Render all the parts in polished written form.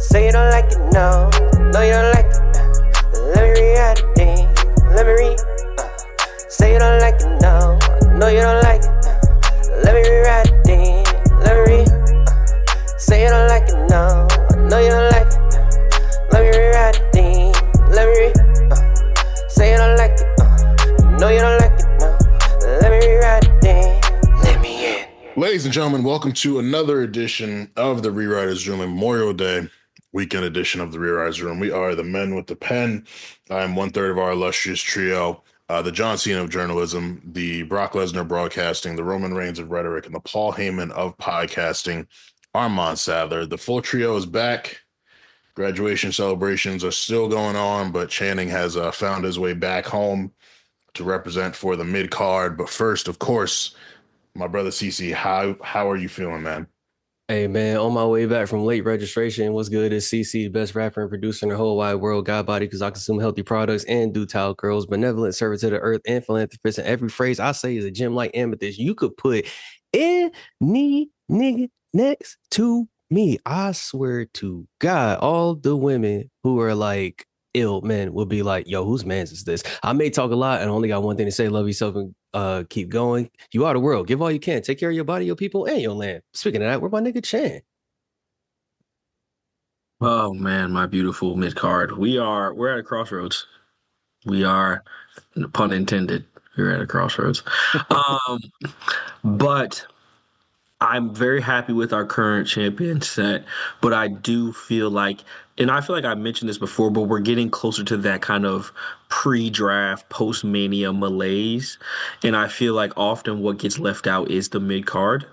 Say you don't like it, no. No, you don't like it. Let me rewrite it, then. Let me read. Say you don't like it, no. No, you don't like it. Let me rewrite it, then. Let me read. Say you don't like it, no. No, you don't like it. Let me rewrite it, then. Let me read. Say you don't like it. No, you don't like it, no. Let me rewrite it, then. Let me in. Ladies and gentlemen, welcome to another edition of the Rewriters Room, Memorial Day weekend edition of the Rewriters Room. We are the men with the pen. I am 1/3 of our illustrious trio, the John Cena of journalism, the Brock Lesnar of broadcasting, the Roman Reigns of rhetoric, and the Paul Heyman of podcasting, Armon Sadler. The full trio is back. Graduation celebrations are still going on, but Channing has found his way back home to represent for the mid-card. But first, of course, my brother CC, how are you feeling, man? Hey man, on my way back from late registration, what's good is CC, best rapper and producer in the whole wide world, God body, because I consume healthy products and do towel curls, benevolent servant to the earth and philanthropist. And every phrase I say is a gem like amethyst. You could put any nigga next to me. I swear to God, all the women who are like ill men will be like, yo, whose man's is this? I may talk a lot and only got one thing to say, love yourself and keep going. You are the world. Give all you can. Take care of your body, your people, and your land. Speaking of that, where my nigga Chan? Oh man, my beautiful mid card. We're at a crossroads. We are, pun intended, we're at a crossroads. But I'm very happy with our current champion set. But I do feel like, and I feel like I mentioned this before, but we're getting closer to that kind of pre-draft, post-mania malaise. And I feel like often what gets left out is the mid card.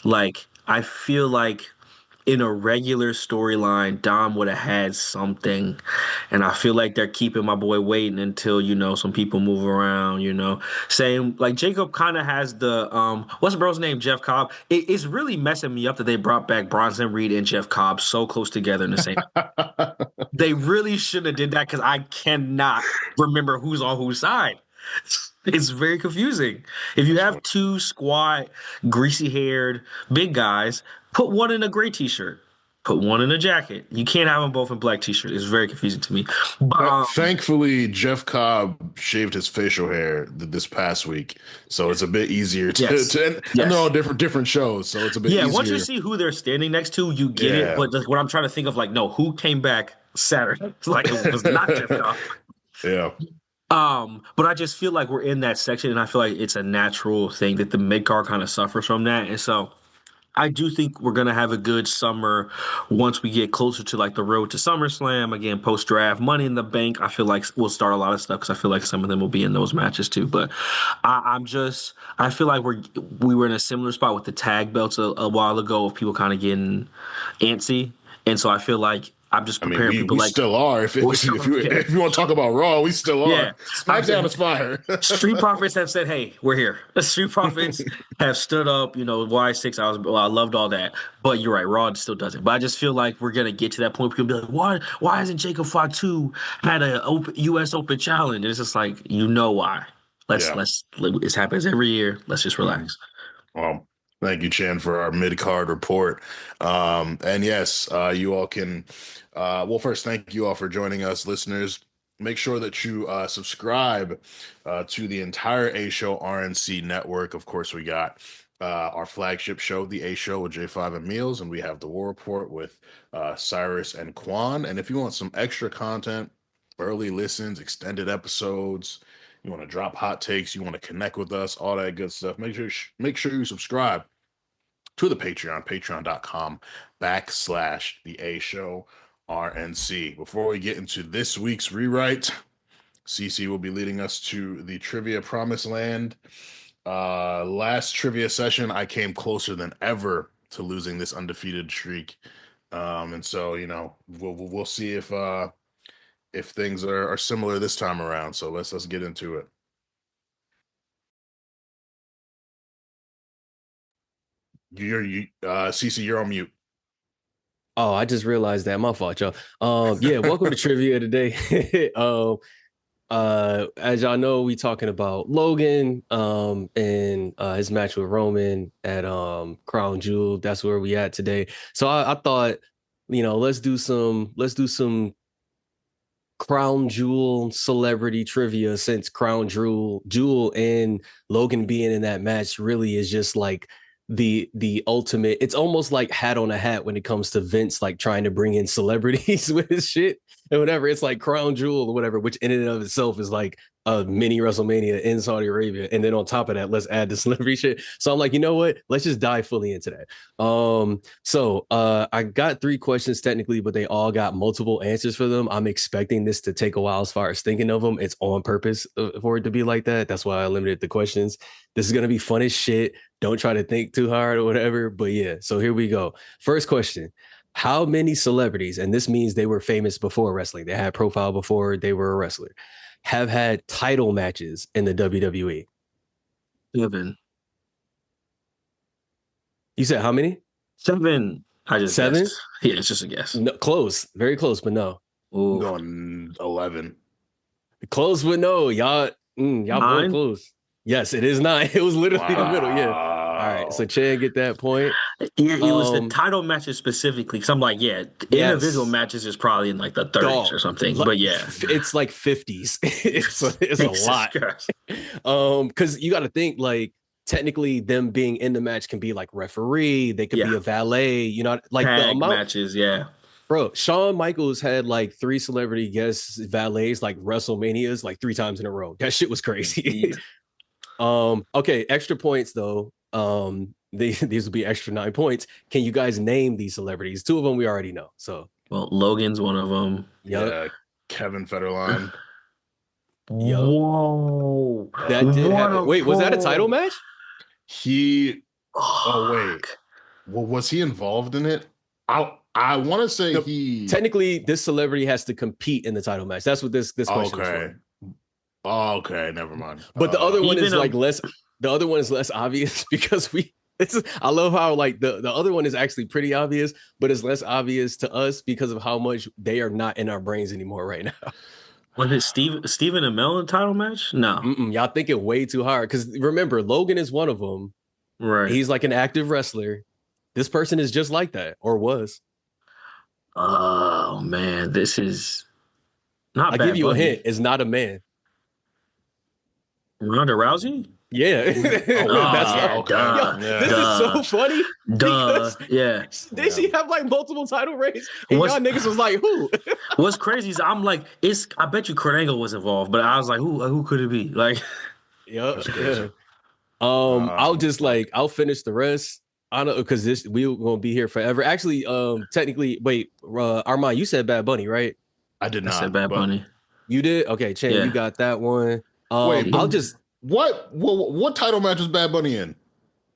Like, I feel like in a regular storyline, Dom would have had something. And I feel like they're keeping my boy waiting until, some people move around, Same, like Jacob kind of has the, what's the bro's name? Jeff Cobb. It's really messing me up that they brought back Bronson Reed and Jeff Cobb so close together in the same. They really shouldn't have did that because I cannot remember who's on whose side. It's very confusing. If you have two squat, greasy-haired, big guys, put one in a gray t-shirt, put one in a jacket. You can't have them both in black t-shirt. It's very confusing to me. But, thankfully, Jeff Cobb shaved his facial hair this past week, so it's a bit easier to. Yes. And they're all different shows, so it's a bit easier. Yeah, once you see who they're standing next to, you get it. But what I'm trying to think of, no, who came back Saturday? It was not Jeff Cobb. Yeah. But I just feel like we're in that section, and I feel like it's a natural thing that the mid card kind of suffers from that, and so I do think we're gonna have a good summer once we get closer to the road to SummerSlam again, post draft, Money in the Bank. I feel like we'll start a lot of stuff because I feel like some of them will be in those matches too. But I feel like we were in a similar spot with the tag belts a while ago of people kind of getting antsy, and so I feel like I'm just preparing people we still are. If you want to talk about Raw, we still are. Yeah. SmackDown is fire. Street Profits have said, hey, we're here. The Street Profits have stood up, Y6, I loved all that. But you're right, Raw still does it. But I just feel like we're going to get to that point where people be like, why hasn't Jacob Fatu had a US Open challenge? And it's just like, why. It happens every year. Let's just relax. Well, thank you, Chan, for our mid-card report. And yes, you all can... first, thank you all for joining us, listeners. Make sure that you subscribe to the entire A-Show RNC network. Of course, we got our flagship show, The A-Show with J5 and Meals, and we have The War Report with Cyrus and Quan. And if you want some extra content, early listens, extended episodes, you want to drop hot takes, you want to connect with us, all that good stuff, make sure you subscribe to the Patreon, patreon.com/The A-Show RNC. Before we get into this week's rewrite, CC will be leading us to the trivia promised land. Last trivia session, I came closer than ever to losing this undefeated streak. And so, we'll see if things are similar this time around. So let's get into it. CC, you're on mute. Oh, I just realized that. My fault, y'all. Welcome to trivia today. As y'all know, we talking about Logan and his match with Roman at Crown Jewel. That's where we at today. So I thought let's do some crown jewel celebrity trivia, since crown jewel and Logan being in that match really is just like the ultimate. It's almost like hat on a hat when it comes to Vince like trying to bring in celebrities with his shit and whatever. It's like crown jewel or whatever, which in and of itself is like a mini WrestleMania in Saudi Arabia. And then on top of that, let's add the celebrity shit. So I'm like, you know what? Let's just dive fully into that. I got 3 questions technically, but they all got multiple answers for them. I'm expecting this to take a while as far as thinking of them. It's on purpose for it to be like that. That's why I limited the questions. This is going to be fun as shit. Don't try to think too hard or whatever. But yeah, so here we go. First question. How many celebrities, and this means they were famous before wrestling, they had profile before they were a wrestler, have had title matches in the WWE? 7. You said how many? 7. I just 7? guessed. Yeah, it's just a guess. No, close. Very close, but no. I'm going 11. Close, but no. Y'all both close. Yes, it is 9. It was literally the middle. Yeah. All right. So Chan, get that point. Yeah, it was the title matches specifically. Because I'm like, individual matches is probably in like the 30s or something. But yeah, it's like 50s. it's a lot. Because you got to think like technically them being in the match can be like referee. They could be a valet. You know, like tag the amount matches. Yeah. Bro, Shawn Michaels had like 3 celebrity guest valets, like WrestleManias, like 3 times in a row. That shit was crazy. Okay, extra points though. These will be extra 9 points. Can you guys name these celebrities? 2 of them we already know. So, well, Logan's one of them. Yep. Yeah, Kevin Federline. Yep. Whoa, that did happen. Wait, was that a title match? Oh wait, well, was he involved in it? I want to say technically this celebrity has to compete in the title match. That's what this question is for. Oh, okay, never mind. But the other one is like less. The other one is less obvious because I love how like the other one is actually pretty obvious, but it's less obvious to us because of how much they are not in our brains anymore right now. Was it Stephen Amell in the title match? No. Y'all thinking way too hard. Because remember, Logan is one of them. Right. He's like an active wrestler. This person is just like that, or was. Oh man, this is not. I'll give you a hint. It's not a man. Ronda Rousey? Yeah. That's right. This is so funny. Yeah. They should have like multiple title reigns. And y'all niggas was like, who? What's crazy is I'm like, I bet you Kurt Angle was involved, but I was like, who could it be? Like, yep. Yeah. I'll finish the rest. I don't know, because we're gonna be here forever. Actually, technically, wait, Armon, you said Bad Bunny, right? I did not. I said Bad Bunny. You did? Okay, Chan, you got that one. Wait, what title match was Bad Bunny in?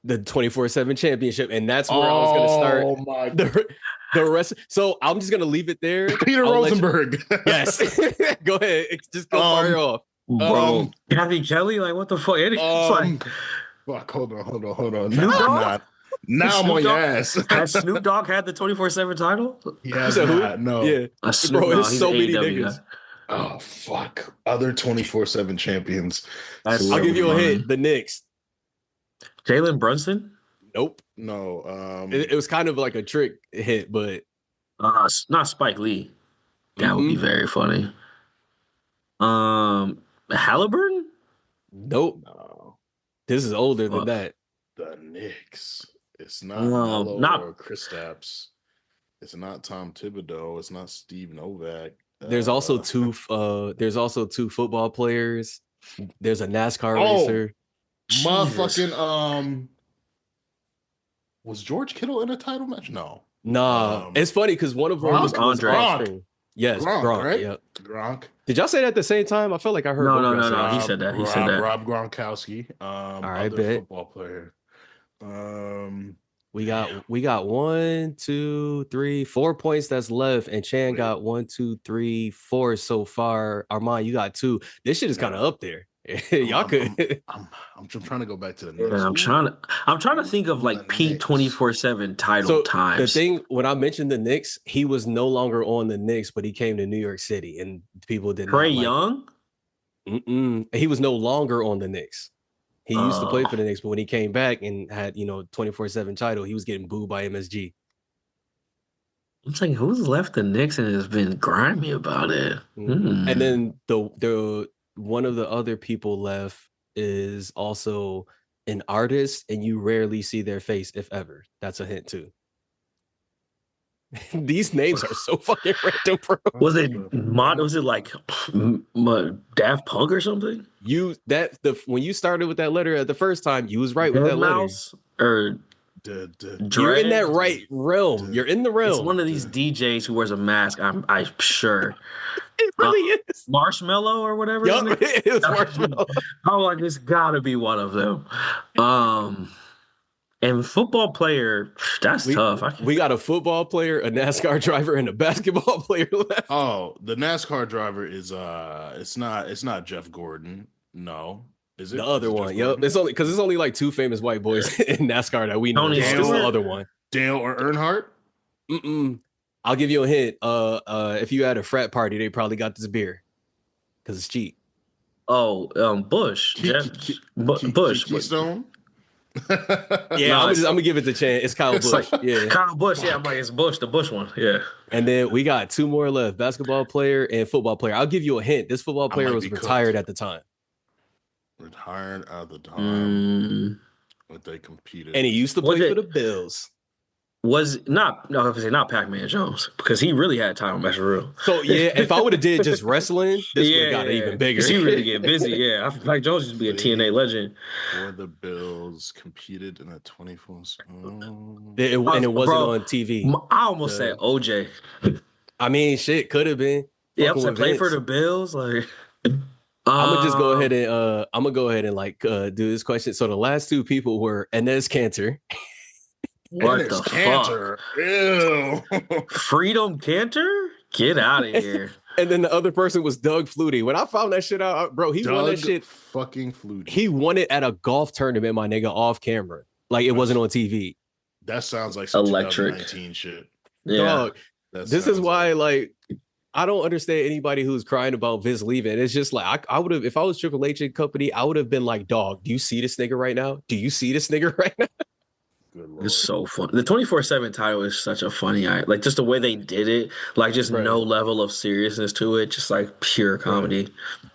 The 24/7 championship, and that's where I was gonna start the rest. So I'm just gonna leave it there. Peter Rosenberg. Yes. Go ahead. Just go fire off. Bro, Kathy Kelly, like what the fuck? Fuck, hold on. Now I'm on your ass. Has Snoop Dogg had the 24/7 title? Yeah, no. Yeah, bro, it's so many niggas. Oh fuck! Other 24/7 champions. I'll give you a hint. The Knicks. Jalen Brunson? Nope. No. It was kind of like a trick hit, but not Spike Lee. That would be very funny. Halliburton? Nope. No. This is older than that. The Knicks. It's not Melo or Kristaps. It's not Tom Thibodeau. It's not Steve Novak. There's also 2 football players. There's a NASCAR racer. Motherfucking was George Kittle in a title match? No. Nah. It's funny because one of them was Gronk. Yes, Gronk, right? Yep. Gronk. Did y'all say that at the same time? I felt like I heard. No. He said that. Rob Gronkowski. All right, other football player. We got 1, 2, 3, 4 points that's left, and Chan got 1, 2, 3, 4 so far. Armand, you got 2. This shit is kind of up there. Y'all could. I'm trying to go back to the Knicks. Yeah, I'm trying to think of like peak 24/7 title times. The thing when I mentioned the Knicks, he was no longer on the Knicks, but he came to New York City, and people didn't. Trae Young? He was no longer on the Knicks. He used to play for the Knicks, but when he came back and had 24/7 title, he was getting booed by MSG. I'm saying, who's left the Knicks and has been grimy about it? And then the one of the other people left is also an artist, and you rarely see their face, if ever. That's a hint too. These names are so fucking random, bro. Was it Was it like Daft Punk or something? When you started with that letter at the first time, you was right with Dead that letter. Mouse or You're in that right realm. You're in the realm. It's one of these DJs who wears a mask. I'm sure. It really is. Marshmallow or whatever. Yup, it was Marshmallow. I'm like, it's gotta be one of them. And football player, that's tough. We got a football player, a NASCAR driver, and a basketball player left. Oh, the NASCAR driver is it's not Jeff Gordon. No. Is it the other one? Yep. It's only like two famous white boys in NASCAR that we know. Tony It's the other one. Dale or Earnhardt? I'll give you a hint. If you had a frat party, they probably got this beer because it's cheap. Oh, Bush. Bush. Keystone? Yeah, I'm gonna give it the chance. It's Kyle Busch. Yeah, Kyle Busch. Yeah, I'm like, it's Bush, the Bush one. Yeah. And then we got two more left: basketball player and football player. I'll give you a hint. This football player was retired at the time. Retired at the time. But they competed. And he used to play for the Bills. Was not Pac-Man Jones, because he really had time on Metro Real. So yeah, if I would have did just wrestling, this would have got even bigger. He really get busy. Yeah, I feel like Jones used to be a TNA legend. For the Bills, competed in a 24. And it wasn't on TV. I almost said OJ. I mean, shit, could have been. Yeah, I'm play for the Bills. Like, I'm gonna just go ahead and do this question. So the last two people were Enes Kanter. What the fuck? Ew. Freedom Cantor? Get out of here. And then the other person was Doug Flutie. When I found that shit out, bro, he won that shit. Fucking Flutie. He won it at a golf tournament, my nigga, off camera. Like it wasn't on TV. That sounds like some electric 2019 shit. Yeah. Dog, this is why, like, I don't understand anybody who's crying about Vince leaving. It's just like I would have, if I was Triple H and company, I would have been like, dog, do you see this nigga right now? Do you see this nigga right now? It's so fun. The 24/7 title is such a funny, like just the way they did it, like just no level of seriousness to it, just like pure comedy.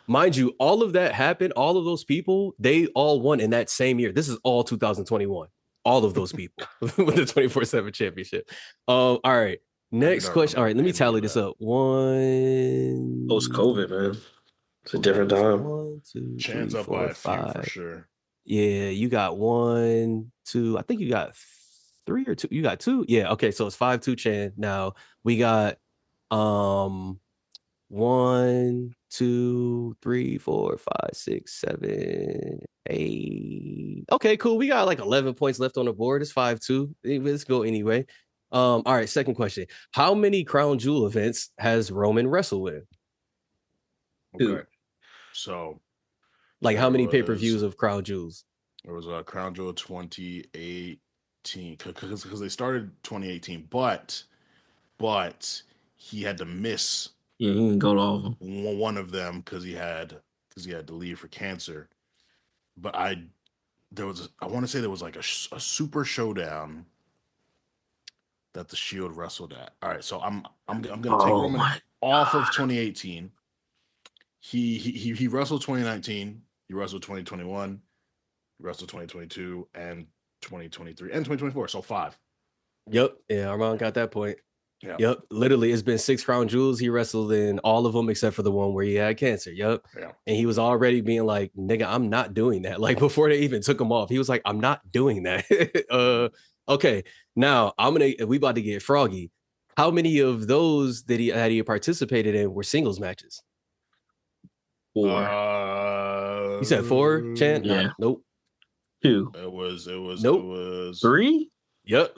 Mind you, all of that happened. All of those people, they all won in that same year. This is all 2021. All of those people with the 24/7 championship. All right. Next question. All right, let me tally this up. One post-COVID, man. It's a different time. 1, 2, Chance 3, up 4, by a 5. few for sure. Yeah, you got 1, 2. I think you got 3 or 2. You got 2. Yeah. Okay. So it's 5-2 Chan. Now we got 1, 2, 3, 4, 5, 6, 7, 8. Okay, cool. We got like 11 points left on the board. It's 5-2. Let's go anyway. All right. Second question: how many Crown Jewel events has Roman wrestled in? Okay. So, like, how many pay-per-views of Crown Jewels? There was a Crown Jewel 2018 because they started 2018, but he had to miss. Yeah, he didn't go to all of them. One of them because he had to leave for cancer. But I want to say there was like a super showdown that the Shield wrestled at. All right, so I'm gonna take Roman off of 2018. He wrestled 2019. He wrestled 2021. He wrestled 2022 and 2023 and 2024. So 5. Yep. Yeah, Armon got that point. Yeah. Yep. Literally, it's been 6 Crown Jewels. He wrestled in all of them except for the one where he had cancer. Yep. Yeah. And he was already being like, nigga, I'm not doing that. Like before they even took him off, he was like, I'm not doing that. Okay. Now we about to get froggy. How many of those that he participated in were singles matches? 4. You said 4, Chan? Yeah. Nope. 2. It was nope. It was 3? Yep.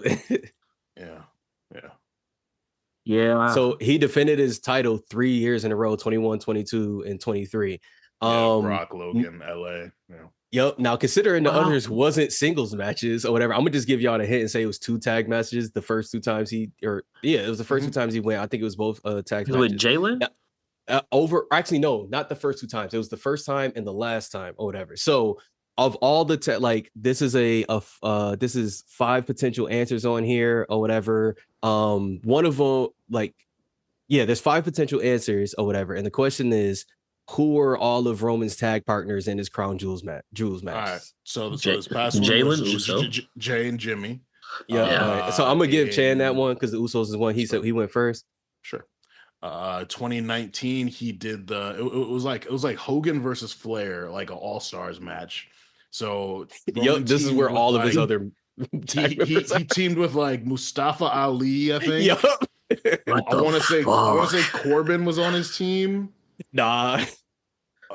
Yeah. So he defended his title 3 years in a row, 21, 22, and 23. Brock, Logan, LA. Yeah. Yep. Now, considering the others wasn't singles matches or whatever, I'm gonna just give y'all a hint and say it was 2 tag matches. The first 2 times it was the first 2 times he went. I think it was both tag matches. With Jalen? Actually, no, not the first 2 times. It was the first time and the last time or whatever. So of all the this is this is 5 potential answers on here or whatever. One of them, like, yeah, there's 5 potential answers or whatever, and the question is, who are all of Roman's tag partners in his Crown Jewels match? All right. So this past one Jalen was Uso. Jay and Jimmy. Yeah. All right. So I'm gonna give Chan that one because the Usos is one he said he went first. Sure. 2019, he did it was like Hogan versus Flair, like an all-stars match. So yep, this is where all of his other he teamed with like Mustafa Ali, I think. Yep. I want to say Corbin was on his team. Nah.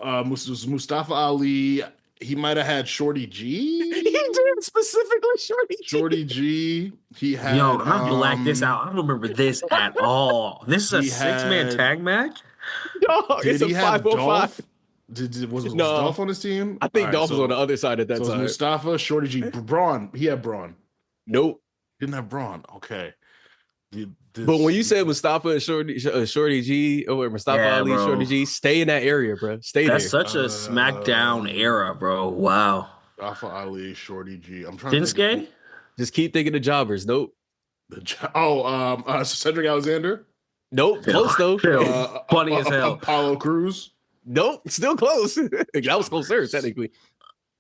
Mustafa Ali. He might have had Shorty G. He did specifically Shorty G. Shorty G. He had. Yo, I blacked this out. I don't remember this at all. This is a 6-man tag match. No, it's a 505. Was Dolph on his team? I think Dolph was on the other side at that time. Mustafa, Shorty G, Braun. He had Braun. Nope, didn't have Braun. Okay. But when you said Mustafa and Shorty G, or Mustafa Ali, bro. Shorty G, stay in that area, bro. Stay That's there. That's such a SmackDown era, bro. Wow. Mustafa Ali, Shorty G. I'm trying to just keep thinking of jobbers. Nope. Cedric Alexander. Nope. Close though. Funny as hell. Apollo Crews. Nope. Still close. That was closer technically.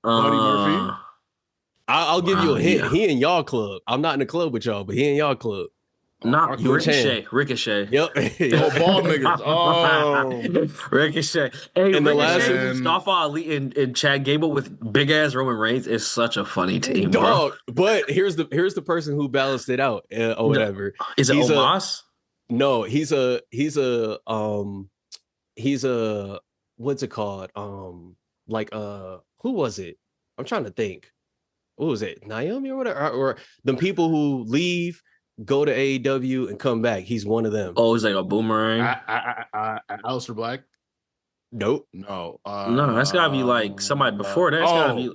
Buddy Murphy. I'll give you a hint. Yeah. He in y'all club. I'm not in the club with y'all, but he in y'all club. Not Ricochet. Ricochet. Yep. Oh, bald niggas. Oh. Ricochet. Hey, and Ricochet, Mustafa Ali and Chad Gable with big ass Roman Reigns is such a funny team, bro. But here's the person who balanced it out or whatever. Is it Omos? No, he's a what's it called? Who was it? I'm trying to think. What was it? Naomi or whatever? Or the people who leave, go to AEW and come back. He's one of them. Oh, he's like a boomerang. Aleister Black. Nope. No. No, that's gotta be like somebody before that. That's gotta be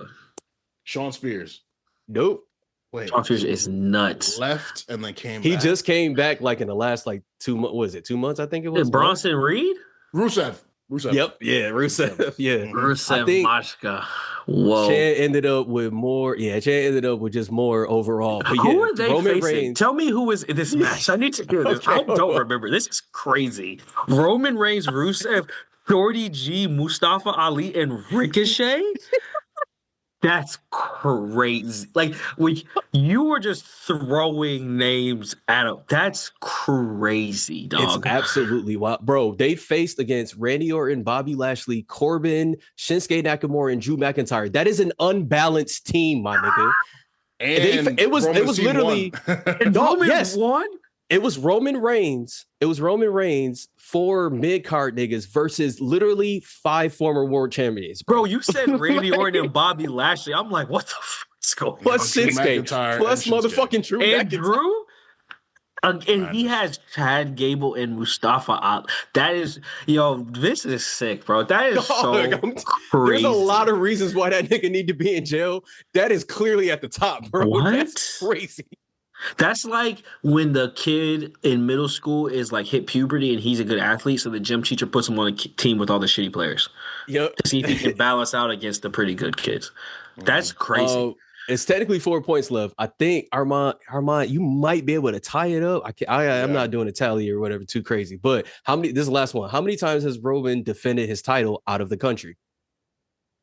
Shawn Spears. Nope. Wait, Shawn Spears is nuts. Left and then came. He just came back like in the last 2 months. Was it 2 months? I think it was. Bronson Reed. Rusev. Yep. Yeah. Rusev. Yeah. Rusev. Mashka. Whoa. Chan ended up with more. Yeah. Chan ended up with just more overall. But who are they Roman facing? Reigns. Tell me who is in this match. I need to hear this. Okay, I don't remember. This is crazy. Roman Reigns, Rusev, Shorty G, Mustafa Ali, and Ricochet. That's crazy. Like you were just throwing names at him. That's crazy, dog. It's absolutely wild. Bro, they faced against Randy Orton, Bobby Lashley, Corbin, Shinsuke Nakamura, and Drew McIntyre. That is an unbalanced team, my nigga. And it was literally Roman won? It was Roman Reigns. 4 mid-card niggas versus literally 5 former world champions. Bro, you said Randy Orton and Bobby Lashley. I'm like, what the fuck is going on? Plus Shinsuke. Plus motherfucking Drew and Drew? And he has Chad Gable and Mustafa Ali. That is, this is sick, bro. That is so crazy. There's a lot of reasons why that nigga need to be in jail. That is clearly at the top, bro. What? That's crazy. That's like when the kid in middle school is like hit puberty and he's a good athlete, so the gym teacher puts him on a team with all the shitty players. Yep. To see if he can balance out against the pretty good kids. That's crazy. It's technically 4 points left. I think Armon, you might be able to tie it up. I'm not doing a tally or whatever too crazy. But this is the last one. How many times has Roman defended his title out of the country?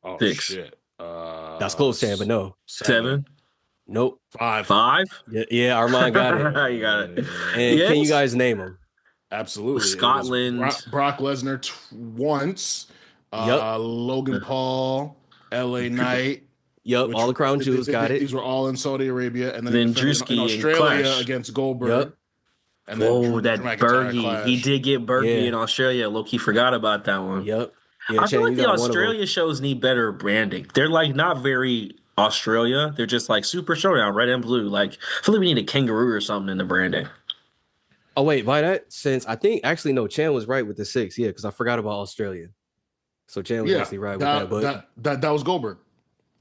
Oh 6. Shit. That's close, Sam, but no. 7. Nope. 5. Yeah, Armon got it. You got it. And can you guys name them? Absolutely. Scotland. Brock Lesnar once. Logan Paul, LA Knight. Yep, all the Crown Jewels got it. These were all in Saudi Arabia. And then Drewski in Australia against Goldberg. Yep. And then that Bergie. He did get Bergie in Australia. Low-key forgot about that one. Yep. Yeah, I feel like the Australia shows need better branding. They're like not very Australia. They're just like Super Showdown, red and blue. Like I feel like we need a kangaroo or something in the branding. Oh wait, by that sense, I think actually no, Chan was right with the 6. Yeah, because I forgot about Australia. So Chan was actually right with that. But that was Goldberg.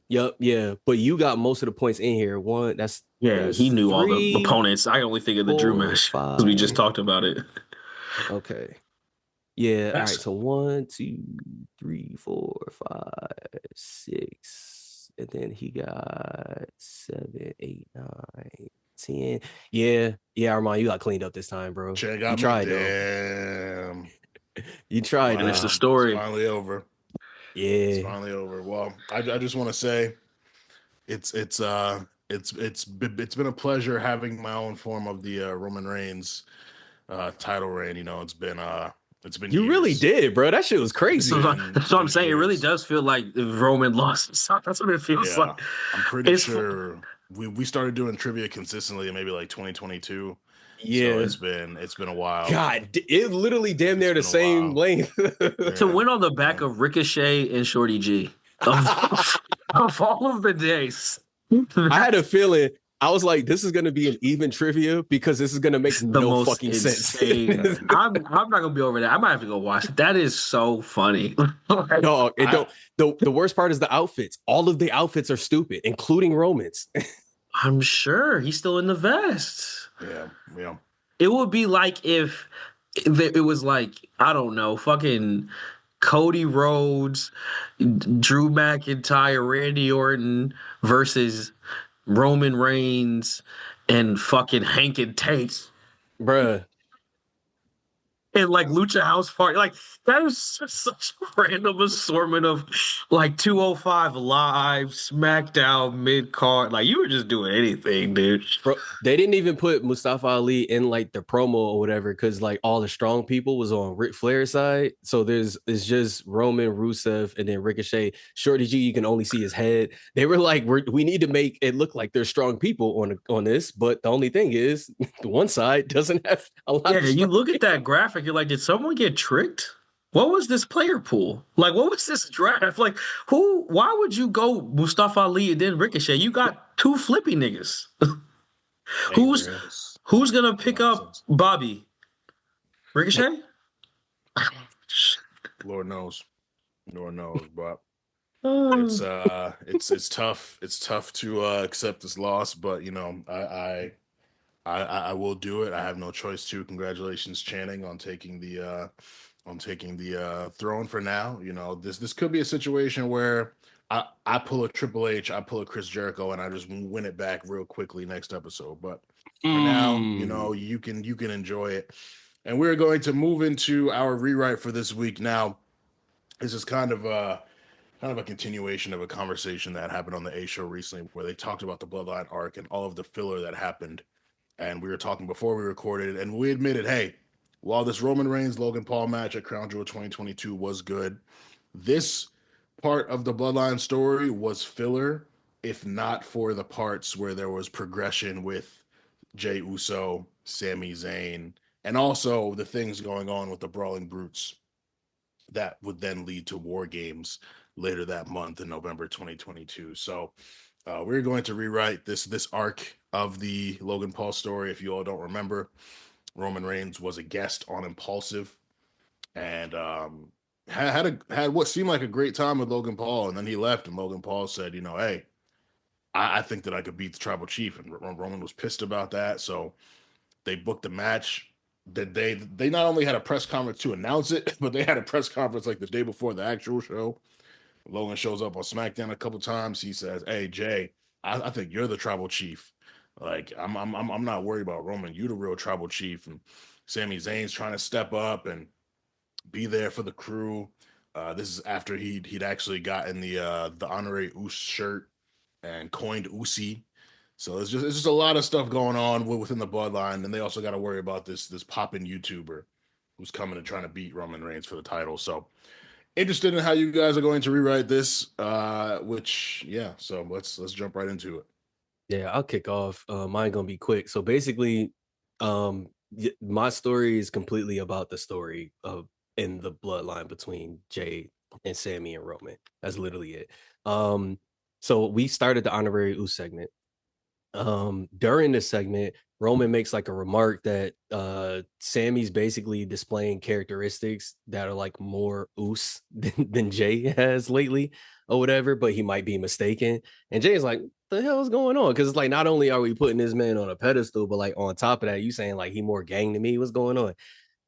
Yep, yeah. But you got most of the points in here. He knew 3, all the opponents. I only think of the 4, Drew match because we just talked about it. Okay. Yeah. All right. So 1, 2, 3, 4, 5, 6. And then he got 7, 8, 9, 10. Yeah, Armon, you got cleaned up this time, bro. Chan You got me. tried though. Damn. You tried Finish the though. Wow. It's story. finally over. It's Yeah. finally over. Well, I just want to say it's been a pleasure having my own form of the Roman Reigns title reign. You know, it's been You really years. did, bro. That shit was crazy. It's That's what I'm been saying. It really years. does feel like Roman lost. That's what it feels Yeah, like. I'm pretty It's sure we started doing trivia consistently in maybe like 2022. So Yeah. it's been a while. God, it literally damn It's near the been a same while. length. to Yeah. win on the back Yeah. of Ricochet and Shorty G of all of the days. I had a That's feeling. I was like, this is gonna be an even trivia because this is gonna make the no most fucking sense. insane. I'm not gonna be over that. I might have to go watch it. That is so funny. Like, Dog, it I don't. The worst part is the outfits. All of the outfits are stupid, including Roman's. I'm sure he's still in the vest. yeah, yeah. It would be like if it was like, I don't know, fucking Cody Rhodes, Drew McIntyre, Randy Orton versus Roman Reigns and fucking Hank and Tate Bruh. and like Lucha House Party. Like that is just such a random assortment of like 205 Live, SmackDown, mid card. Like you were just doing anything, dude. Bro, they didn't even put Mustafa Ali in like the promo or whatever because like all the strong people was on Ric Flair's side. So it's just Roman, Rusev, and then Ricochet. Shorty G, you can only see his head. They were like, we need to make it look like there's strong people on this, but the only thing is, the one side doesn't have a lot Yeah, of you strong look at people. that graphic, you're like, did someone get tricked? What was this player pool? Like, what was this draft? Like, why would you go Mustafa Ali and then Ricochet? You got two flippy niggas. Hey Who's man, who's gonna it's pick up nonsense. Bobby? Ricochet? Lord knows. Lord knows, but Uh, it's tough. It's tough to accept this loss, but you know, I will do it. I have no choice to. Congratulations, Channing, on taking the throne for now. You know, this could be a situation where I pull a Triple H, I pull a Chris Jericho, and I just win it back real quickly next episode. But for now, you know, you can enjoy it. And we're going to move into our rewrite for this week. Now, this is kind of a continuation of a conversation that happened on the A show recently where they talked about the Bloodline arc and all of the filler that happened. And we were talking before we recorded, and we admitted, hey, while this Roman Reigns Logan Paul match at Crown Jewel 2022 was good, this part of the Bloodline story was filler, if not for the parts where there was progression with Jey Uso, Sami Zayn, and also the things going on with the Brawling Brutes that would then lead to War Games later that month in November 2022. So we're going to rewrite this arc of the Logan Paul story. If you all don't remember, Roman Reigns was a guest on Impulsive and had what seemed like a great time with Logan Paul, and then he left, and Logan Paul said, you know, hey, I think that I could beat the Tribal Chief, and Roman was pissed about that, so they booked a match. That they not only had a press conference to announce it, but they had a press conference like the day before the actual show. Logan shows up on SmackDown a couple times. He says, "Hey Jay, I think you're the Tribal Chief. Like I'm not worried about Roman. You the real Tribal Chief." And Sami Zayn's trying to step up and be there for the crew. This is after he'd actually gotten the honorary Uso shirt and coined Usi. So it's just a lot of stuff going on within the bloodline, and they also got to worry about this popping YouTuber who's coming and trying to beat Roman Reigns for the title. So interested in how you guys are going to rewrite this. Which yeah, so let's jump right into it. Yeah, I'll kick off. Mine gonna be quick. So basically, my story is completely about the story of in the bloodline between Jay and Sammy and Roman. That's literally it. So we started the honorary Uso segment. During this segment, Roman makes like a remark that Sammy's basically displaying characteristics that are like more Uso than Jay has lately or whatever, but he might be mistaken. And Jay's like, the hell is going on? Because it's like not only are we putting this man on a pedestal, but like on top of that, you saying like he more gang than me. What's going on?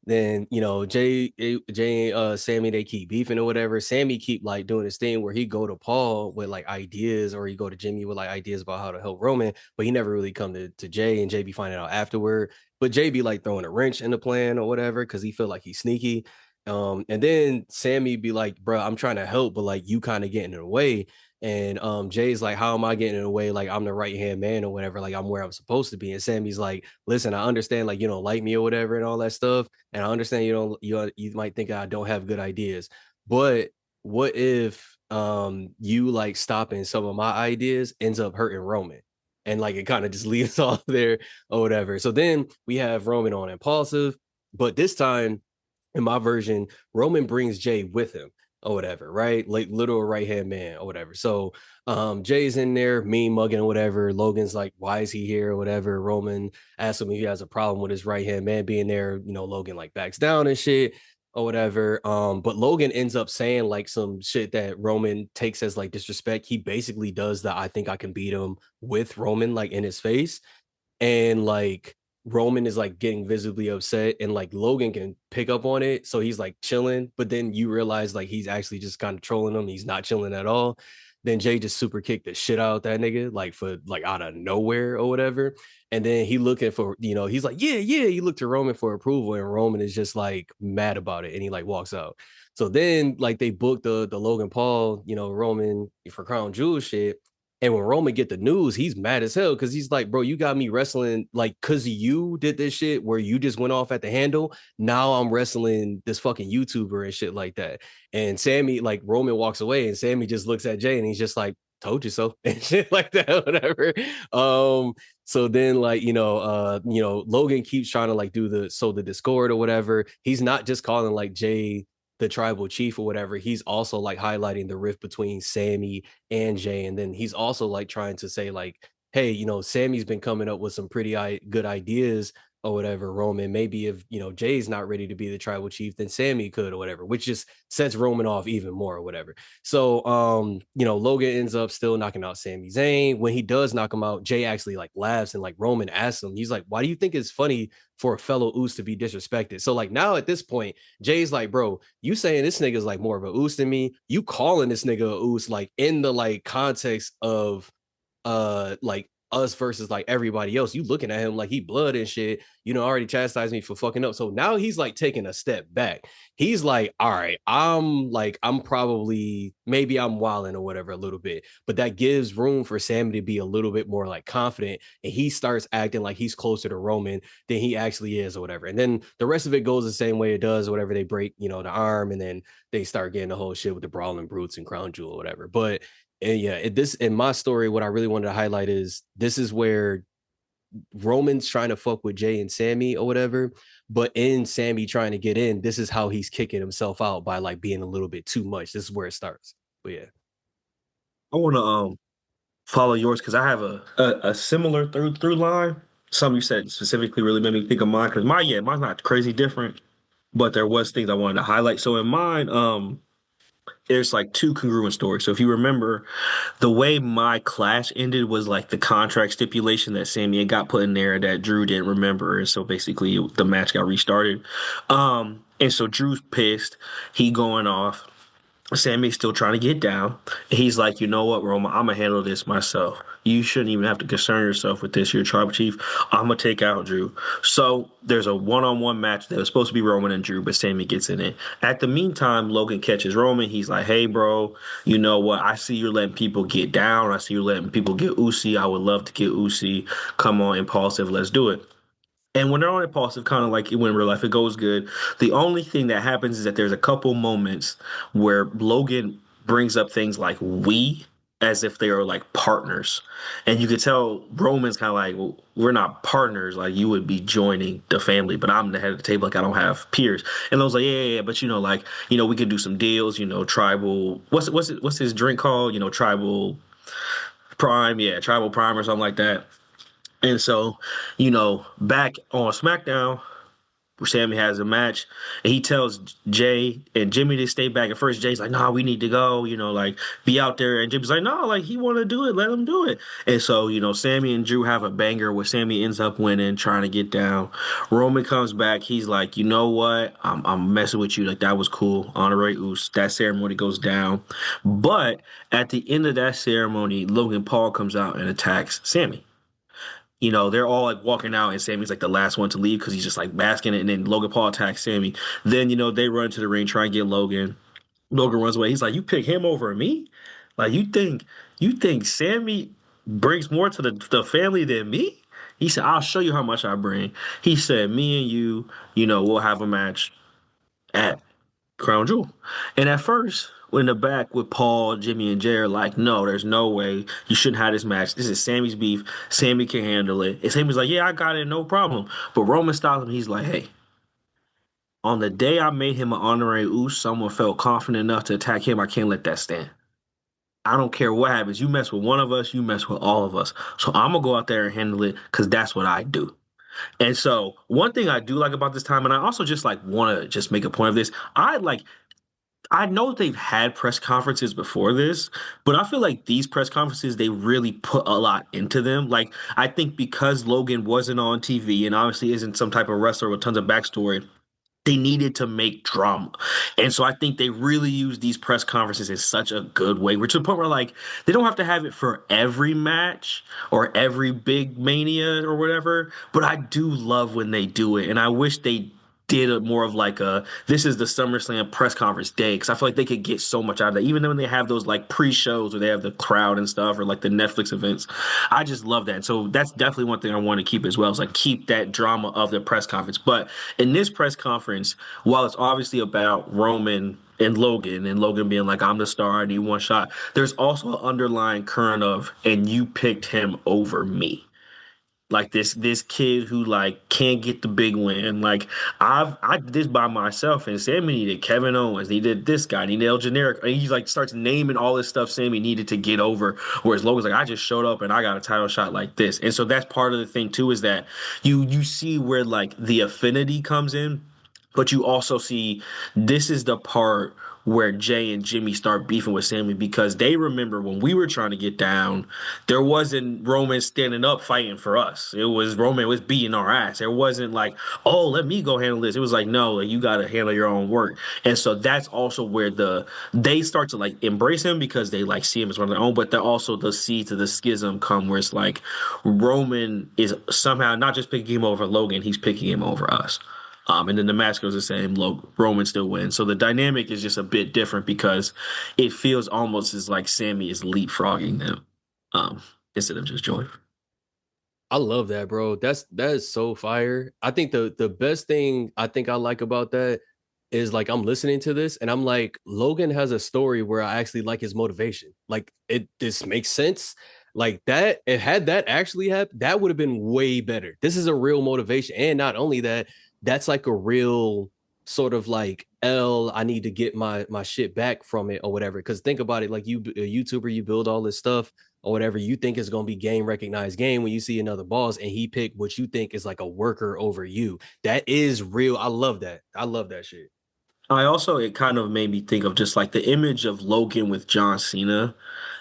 Then, you know, Jay and Sammy, they keep beefing or whatever. Sammy keep like doing this thing where he go to Paul with like ideas, or he go to Jimmy with like ideas about how to help Roman, but he never really come to Jay, and Jay be finding out afterward. But Jay be like throwing a wrench in the plan or whatever because he feel like he's sneaky. And then Sammy be like, bro, I'm trying to help, but like you kind of getting in the way. And Jay's like, how am I getting in the way? Like I'm the right hand man or whatever. Like I'm where I'm supposed to be. And Sammy's like, listen, I understand like you don't like me or whatever and all that stuff. And I understand you might think I don't have good ideas, but what if you like stopping some of my ideas ends up hurting Roman? And like it kind of just leaves off there or whatever. So then we have Roman on impulsive, but this time in my version, Roman brings Jay with him or whatever, right? Like literal right hand man or whatever. So Jay's in there, mean mugging or whatever. Logan's like, why is he here or whatever? Roman asks him if he has a problem with his right hand man being there. You know, Logan like backs down and shit or whatever. But Logan ends up saying like some shit that Roman takes as like disrespect. He basically does the I think I can beat him with Roman like in his face. And like Roman is like getting visibly upset, and like Logan can pick up on it, so he's like chilling, but then you realize like he's actually just kind of trolling him. He's not chilling at all. Then Jay just super kicked the shit out of that nigga like for like out of nowhere or whatever. And then he looking for, you know, he's like, yeah, he looked to Roman for approval, and Roman is just like mad about it, and he like walks out. So then like they booked the Logan Paul, you know, Roman for Crown Jewel shit. And when Roman get the news, he's mad as hell because he's like, bro, you got me wrestling like because you did this shit where you just went off at the handle. Now I'm wrestling this fucking YouTuber and shit like that. And Sammy, like Roman walks away, and Sammy just looks at Jay and he's just like, told you so and shit like that, whatever. So then like, Logan keeps trying to like do the Discord or whatever. He's not just calling like Jay the tribal chief or whatever. He's also like highlighting the rift between Sammy and Jay. And then he's also like trying to say like, hey, you know, Sammy's been coming up with some pretty good ideas or whatever, Roman. Maybe if, you know, Jay's not ready to be the tribal chief, then Sammy could or whatever, which just sets Roman off even more or whatever. So, Logan ends up still knocking out Sami Zayn. When he does knock him out, Jay actually like laughs, and like Roman asks him, he's like, why do you think it's funny for a fellow Oos to be disrespected? So like now at this point, Jay's like, bro, you saying this nigga's like more of a Oos than me. You calling this nigga a Oos like in the like context of like us versus like everybody else. You looking at him like he blood and shit, you know, already chastised me for fucking up. So now he's like taking a step back. He's like, all right, I'm probably, maybe I'm wilding or whatever a little bit, but that gives room for Sammy to be a little bit more like confident, and he starts acting like he's closer to Roman than he actually is or whatever. And then the rest of it goes the same way it does, whatever. They break, you know, the arm, and then they start getting the whole shit with the Brawling Brutes and Crown Jewel or whatever. But and yeah, this in my story, what I really wanted to highlight is this is where Roman's trying to fuck with Jay and Sammy or whatever, but in Sammy trying to get in, this is how he's kicking himself out by like being a little bit too much. This is where it starts. But yeah, I want to follow yours because I have a similar through line. Some you said specifically really made me think of mine because mine's not crazy different, but there was things I wanted to highlight. So in mine, there's like two congruent stories. So if you remember, the way my clash ended was like the contract stipulation that Sammy had got put in there that Drew didn't remember, and so basically the match got restarted. And so Drew's pissed, he going off. Sammy's still trying to get down. He's like, you know what, Roma, I'm gonna handle this myself. You shouldn't even have to concern yourself with this. You're a tribal chief. I'm gonna take out Drew. So there's a one-on-one match that was supposed to be Roman and Drew, but Sammy gets in it. At the meantime, Logan catches Roman. He's like, hey, bro, you know what? I see you're letting people get down. I see you're letting people get Usi. I would love to get Usi. Come on, Impulsive. Let's do it. And when they're on Impulsive, kind of like when in real life, it goes good. The only thing that happens is that there's a couple moments where Logan brings up things like we as if they are like partners. And you could tell Roman's kind of like, well, we're not partners. Like you would be joining the family, but I'm the head of the table. Like I don't have peers. And I was like, yeah. But we could do some deals, tribal, what's his drink called? Tribal prime. Yeah. Tribal prime or something like that. And so, back on SmackDown, Sammy has a match, and he tells Jay and Jimmy to stay back. At first, Jay's like, "Nah, we need to go. Like be out there." And Jimmy's like, "No, like he want to do it. Let him do it." And so, Sammy and Drew have a banger where Sammy ends up winning, trying to get down. Roman comes back. He's like, "You know what? I'm messing with you. Like that was cool. Honorary Uce. That ceremony goes down." But at the end of that ceremony, Logan Paul comes out and attacks Sammy. They're all like walking out, and Sammy's like the last one to leave because he's just like basking it. And then Logan Paul attacks Sammy. Then, they run to the ring, try and get Logan. Logan runs away. He's like, "You pick him over me? Like you think Sammy brings more to the family than me?" He said, "I'll show you how much I bring." He said, "Me and you, we'll have a match at Crown Jewel." And at first, in the back with Paul, Jimmy, and Jay are like, "No, there's no way. You shouldn't have this match. This is Sammy's beef. Sammy can handle it." And Sammy's like, "Yeah, I got it, no problem." But Roman stops him. He's like, "Hey, on the day I made him an honorary Uce, someone felt confident enough to attack him. I can't let that stand. I don't care what happens. You mess with one of us, you mess with all of us. So I'm gonna go out there and handle it because that's what I do." And so one thing I do like about this time, and I also just like want to just make a point of this. I know they've had press conferences before this, but I feel like these press conferences, they really put a lot into them. Like, I think because Logan wasn't on TV and obviously isn't some type of wrestler with tons of backstory, they needed to make drama. And so I think they really use these press conferences in such a good way. We're to the point where like they don't have to have it for every match or every big mania or whatever, but I do love when they do it. And I wish they did a more of like a this is the SummerSlam press conference day because I feel like they could get so much out of that. Even when they have those like pre-shows where they have the crowd and stuff or like the Netflix events, I just love that. So that's definitely one thing I want to keep as well. Is like keep that drama of the press conference. But in this press conference, while it's obviously about Roman and Logan being like, "I'm the star, I need one shot," there's also an underlying current of, "And you picked him over me." Like this kid who like can't get the big win. Like I did this by myself, and Sammy needed Kevin Owens, needed this guy, needed El Generic. And he like starts naming all this stuff Sammy needed to get over. Whereas Logan's like, "I just showed up and I got a title shot like this." And so that's part of the thing too, is that you see where like the affinity comes in, but you also see this is the part where Jay and Jimmy start beefing with Sammy because they remember when we were trying to get down, there wasn't Roman standing up fighting for us. It was Roman was beating our ass. There wasn't like, "Oh, let me go handle this." It was like, "No, like, you got to handle your own work." And so that's also where they start to like embrace him because they like see him as one of their own, but they're also the seeds of the schism come where it's like Roman is somehow not just picking him over Logan, he's picking him over us. And then the match goes the same. Roman still wins. So the dynamic is just a bit different because it feels almost as like Sammy is leapfrogging them instead of just joining. I love that, bro. That is so fire. I think the best thing I think I like about that is like I'm listening to this and I'm like, Logan has a story where I actually like his motivation. Like this makes sense. Like that, it had that actually happened, that would have been way better. This is a real motivation. And not only that, that's like a real sort of like I need to get my shit back from it or whatever. Cause think about it, like you a YouTuber, you build all this stuff or whatever, you think is going to be game recognized game when you see another boss and he picked what you think is like a worker over you. That is real. I love that. I love that shit. I also, it kind of made me think of just like the image of Logan with John Cena.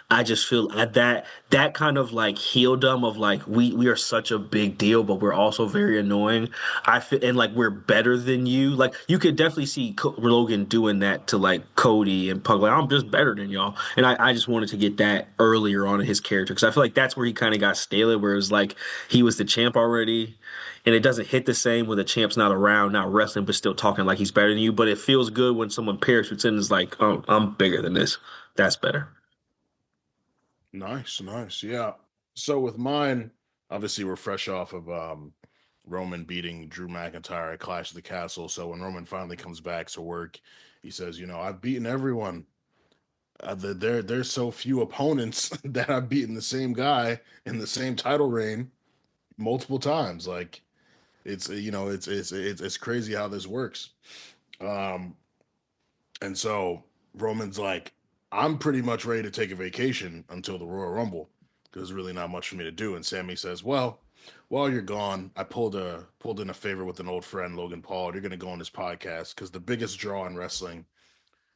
I just feel that kind of like heeldom of like we are such a big deal, but we're also very annoying. I feel and like we're better than you. Like you could definitely see Logan doing that to like Cody and Pug. Like I'm just better than y'all. And I just wanted to get that earlier on in his character because I feel like that's where he kind of got stale. Where it's like he was the champ already, and it doesn't hit the same when the champ's not around, not wrestling, but still talking like he's better than you. But it feels good when someone parachutes in and is like, "Oh, I'm bigger than this." That's better. Nice, nice. Yeah. So with mine, obviously we're fresh off of Roman beating Drew McIntyre at Clash of the Castle. So when Roman finally comes back to work, he says, "I've beaten everyone. There's so few opponents that I've beaten the same guy in the same title reign multiple times. Like it's crazy how this works." Um, and so Roman's like, "I'm pretty much ready to take a vacation until the Royal Rumble because there's really not much for me to do." And Sammy says, "Well, while you're gone, I pulled in a favor with an old friend, Logan Paul. You're gonna go on this podcast because the biggest draw in wrestling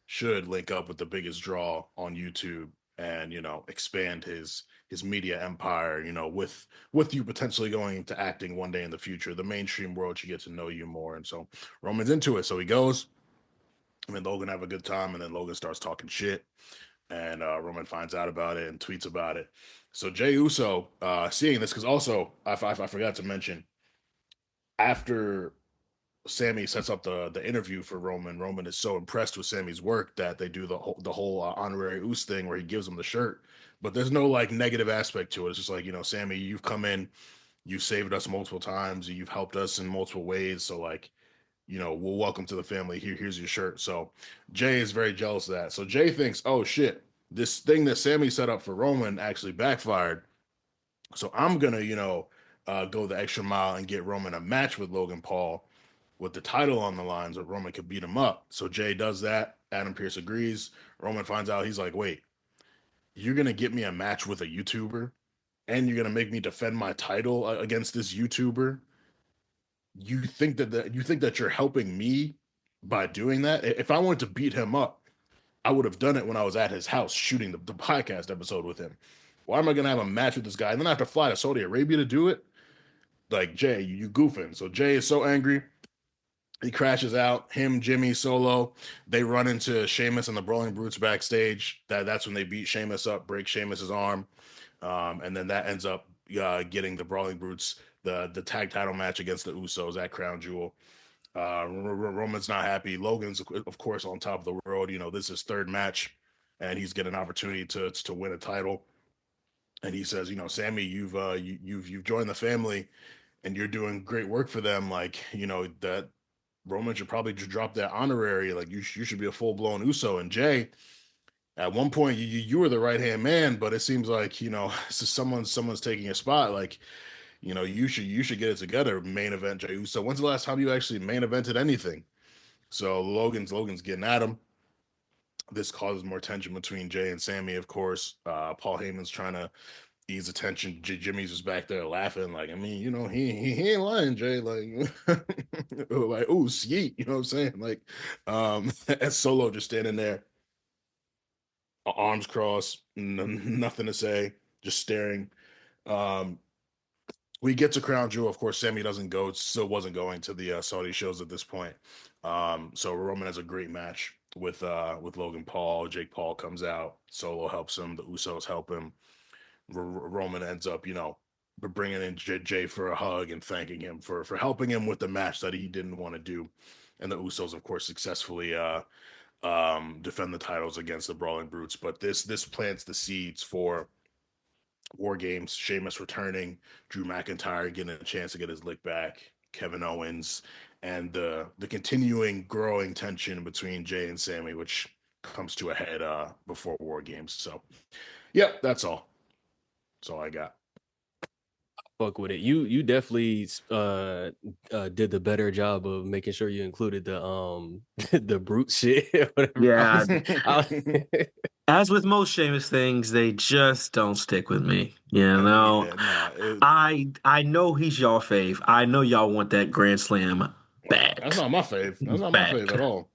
should link up with the biggest draw on YouTube and expand his media empire. With you potentially going into acting one day in the future, the mainstream world should get to know you more. And so Roman's into it, so he goes. I mean, Logan have a good time, and then Logan starts talking shit, and Roman finds out about it and tweets about it. So Jey Uso, seeing this, because also I forgot to mention, after Sammy sets up the interview for Roman, Roman is so impressed with Sammy's work that they do the whole honorary Uso thing where he gives him the shirt. But there's no like negative aspect to it. It's just like, Sammy, you've come in, you've saved us multiple times, you've helped us in multiple ways. So like, we'll welcome to the family. Here's your shirt. So Jey is very jealous of that. So Jey thinks, oh shit, this thing that Sammy set up for Roman actually backfired. So I'm gonna, go the extra mile and get Roman a match with Logan Paul with the title on the line so Roman could beat him up. So Jey does that. Adam Pearce agrees. Roman finds out. He's like, wait, you're gonna get me a match with a YouTuber, and you're gonna make me defend my title against this YouTuber? You think that you're helping me by doing that? If I wanted to beat him up, I would have done it when I was at his house shooting the podcast episode with him. Why am I gonna have a match with this guy and then I have to fly to Saudi Arabia to do it? Like, Jey, you goofing. So Jey is so angry. He crashes out. Him, Jimmy, Solo, they run into Sheamus and the Brawling Brutes backstage. That's when they beat Sheamus up, break Sheamus's arm, and then that ends up getting the Brawling Brutes the tag title match against the Usos at Crown Jewel. Roman's not happy. Logan's, of course, on top of the world. This is his third match, and he's getting an opportunity to win a title. And he says, Sammy, you've joined the family, and you're doing great work for them. Like, that Roman should probably just drop that honorary. Like, you should be a full blown Uso. And Jey, at one point, you were the right hand man, but it seems like someone's taking a spot. Like, you should get it together. Main event Jey Uso. When's the last time you actually main evented anything? So Logan's getting at him. This causes more tension between Jey and Sammy, of course. Paul Heyman's trying to ease the tension. Jimmy's just back there laughing, like, I mean, he ain't lying, Jey. Like, like, oh, sweet, you know what I'm saying? Like, as Solo just standing there, arms crossed, nothing to say, just staring. We get to Crown Jewel. Of course, Sammy doesn't go, still wasn't going to the Saudi shows at this point. So Roman has a great match with Logan Paul. Jake Paul comes out. Solo helps him. The Usos help him. Roman ends up, bringing in Jey for a hug and thanking him for helping him with the match that he didn't want to do. And the Usos, of course, successfully defend the titles against the Brawling Brutes. But this plants the seeds for War Games, Sheamus returning, Drew McIntyre getting a chance to get his lick back, Kevin Owens, and the continuing growing tension between Jey and Sammy, which comes to a head before War Games. So, yeah, that's all. That's all I got. Fuck with it. You definitely did the better job of making sure you included the the brute shit. Yeah. As with most Sheamus things, they just don't stick with me. I know he's y'all fave. I know y'all want that Grand Slam back. That's not my fave. That's not my fave at all.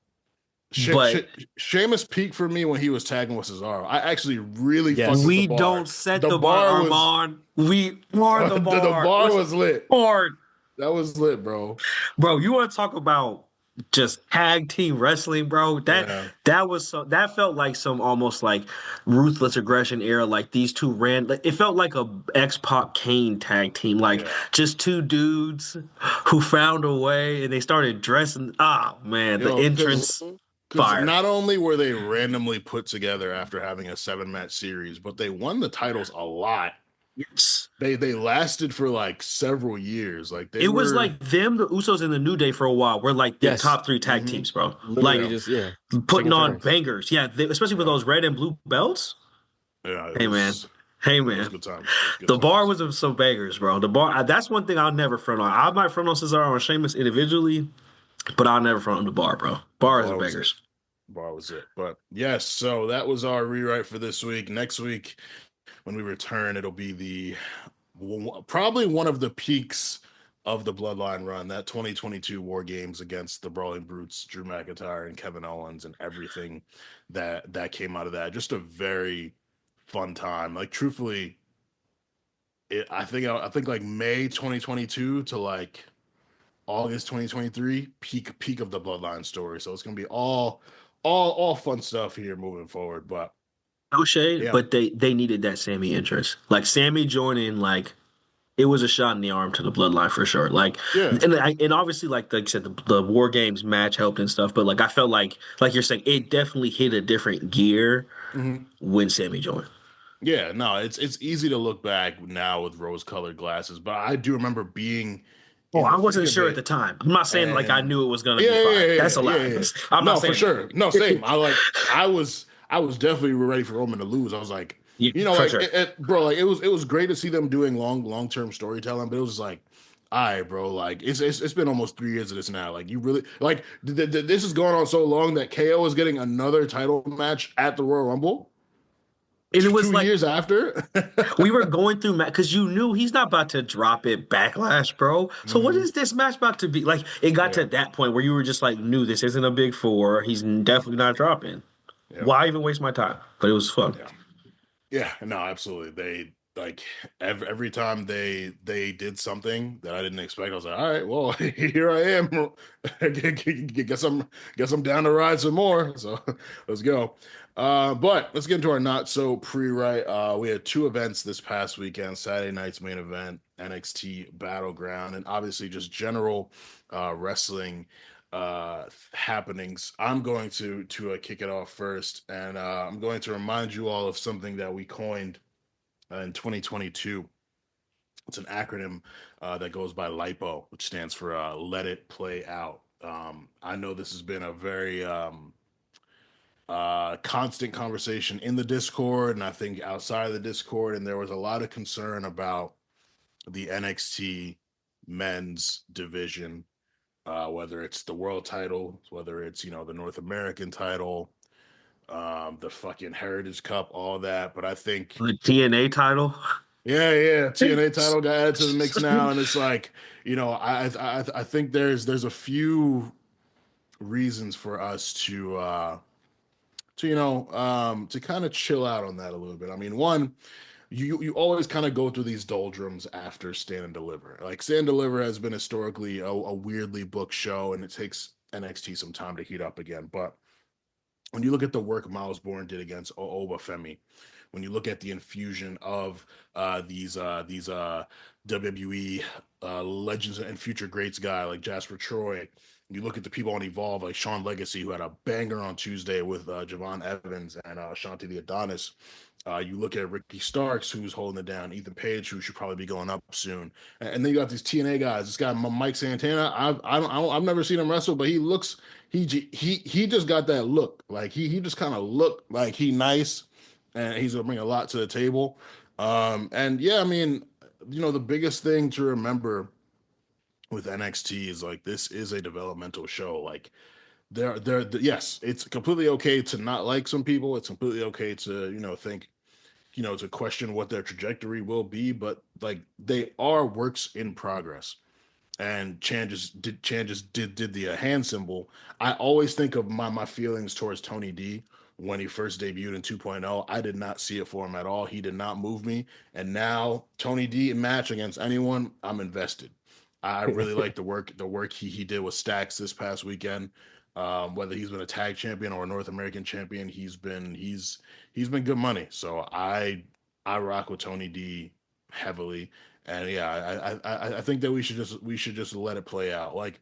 But Sheamus peaked for me when he was tagging with Cesaro. I actually really fucked with the bar. Don't set the bar, Armon. We are the bar. The bar was lit. Hard. That was lit, bro. Bro, you want to talk about just tag team wrestling, bro? That felt like some almost like ruthless aggression era. Like these two it felt like a X-Pac Kane tag team. Like just two dudes who found a way and they started dressing. Oh man, the entrance. Because not only were they randomly put together after having a 7-match series, but they won the titles a lot. Yes. They lasted for like several years. Like it was like them, the Usos, and the New Day for a while. We're like the top 3 tag teams, bro. Literally like just putting on bangers. Yeah, especially with those red and blue belts. Yeah. Hey man. Good times. The bar was some bangers, bro. The bar. That's one thing I'll never front on. I might front on Cesaro and Sheamus individually, but I'll never front on the bar, bro. Bar is bangers. Bar was it. But yes, so that was our rewrite for this week. Next week, when we return, it'll be the probably one of the peaks of the Bloodline run, that 2022 War Games against the Brawling Brutes, Drew McIntyre and Kevin Owens, and everything that came out of that. Just a very fun time. Like truthfully, I think like May 2022 to like August 2023, peak of the Bloodline story. So it's gonna be all fun stuff here moving forward. But No shade, yeah, but they needed that Sammy interest. Like Sammy joining, like it was a shot in the arm to the bloodline for sure. Like, yeah. and obviously, like you said, the War Games match helped and stuff. But like, I felt like you're saying, it definitely hit a different gear Mhm. when Sammy joined. Yeah, no, it's easy to look back now with rose-colored glasses, but I do remember being Oh, in I the thick wasn't of sure at the it, time. I'm not saying like I and knew it was gonna yeah, be yeah, fire. yeah, That's yeah, a yeah, lie. yeah. I'm not No, for saying sure. No, same. that. I was definitely ready for Roman to lose. I was like, Yeah, for like sure. bro, like it was great to see them doing long-term storytelling, but it was like, all right, bro, like it's been almost 3 years of this now. Like you really like this is going on so long that KO is getting another title match at the Royal Rumble And it was two like years after. we were going through because you knew he's not about to drop it backlash, bro. So what Hmm. is this match about to be? Like it got to Yeah. that point where you were just like, knew this isn't a big four. He's definitely not dropping. Yeah. Why even waste my time? But it was fun. Yeah. Yeah, no, absolutely. They like every time they did something that I didn't expect, I was like, all right, well, here I am. Guess I'm down to ride some more. So let's go. But let's get into our not so pre-right. We had two events this past weekend: Saturday night's main event, NXT Battleground, and obviously just general wrestling happenings. I'm going to kick it off first, and I'm going to remind you all of something that we coined in 2022. It's an acronym that goes by LIPO, which stands for Let It Play Out. I know this has been a very constant conversation in the Discord, and I think outside of the Discord, and there was a lot of concern about the NXT men's division, whether it's the world title, whether it's the North American title, the fucking Heritage Cup, all that. But I think, The TNA title. yeah, TNA title got added to the mix now, and it's like, I think there's a few reasons for us to kind of chill out on that a little bit. I mean, one, you always kind of go through these doldrums after Stand and Deliver. Like Stand and Deliver has been historically a weirdly booked show, and it takes NXT some time to heat up again. But when you look at the work Miles Bourne did against Obafemi, when you look at the infusion of these WWE legends and future greats guy like Jasper Troy, you look at the people on Evolve like Sean Legacy, who had a banger on Tuesday with Javon Evans and Shanti the Adonis. You look at Ricky Starks, who's holding it down. Ethan Page, who should probably be going up soon. And then you got these TNA guys. This guy Mike Santana. I've never seen him wrestle, but he just got that look. Like he just kind of looked like he nice, and he's gonna bring a lot to the table. And yeah, I mean, the biggest thing to remember with NXT is like this is a developmental show. Like yes, it's completely okay to not like some people. It's completely okay to think to question what their trajectory will be, but like they are works in progress. And Chan just did the hand symbol. I always think of my feelings towards Tony D when he first debuted in 2.0. I did not see it for him at all. He did not move me. And now Tony D match against anyone, I'm invested. I really like the work he did with Stacks this past weekend. Whether he's been a tag champion or a North American champion, he's been good money. So I rock with Tony D heavily. And yeah, I think that we should just let it play out. Like,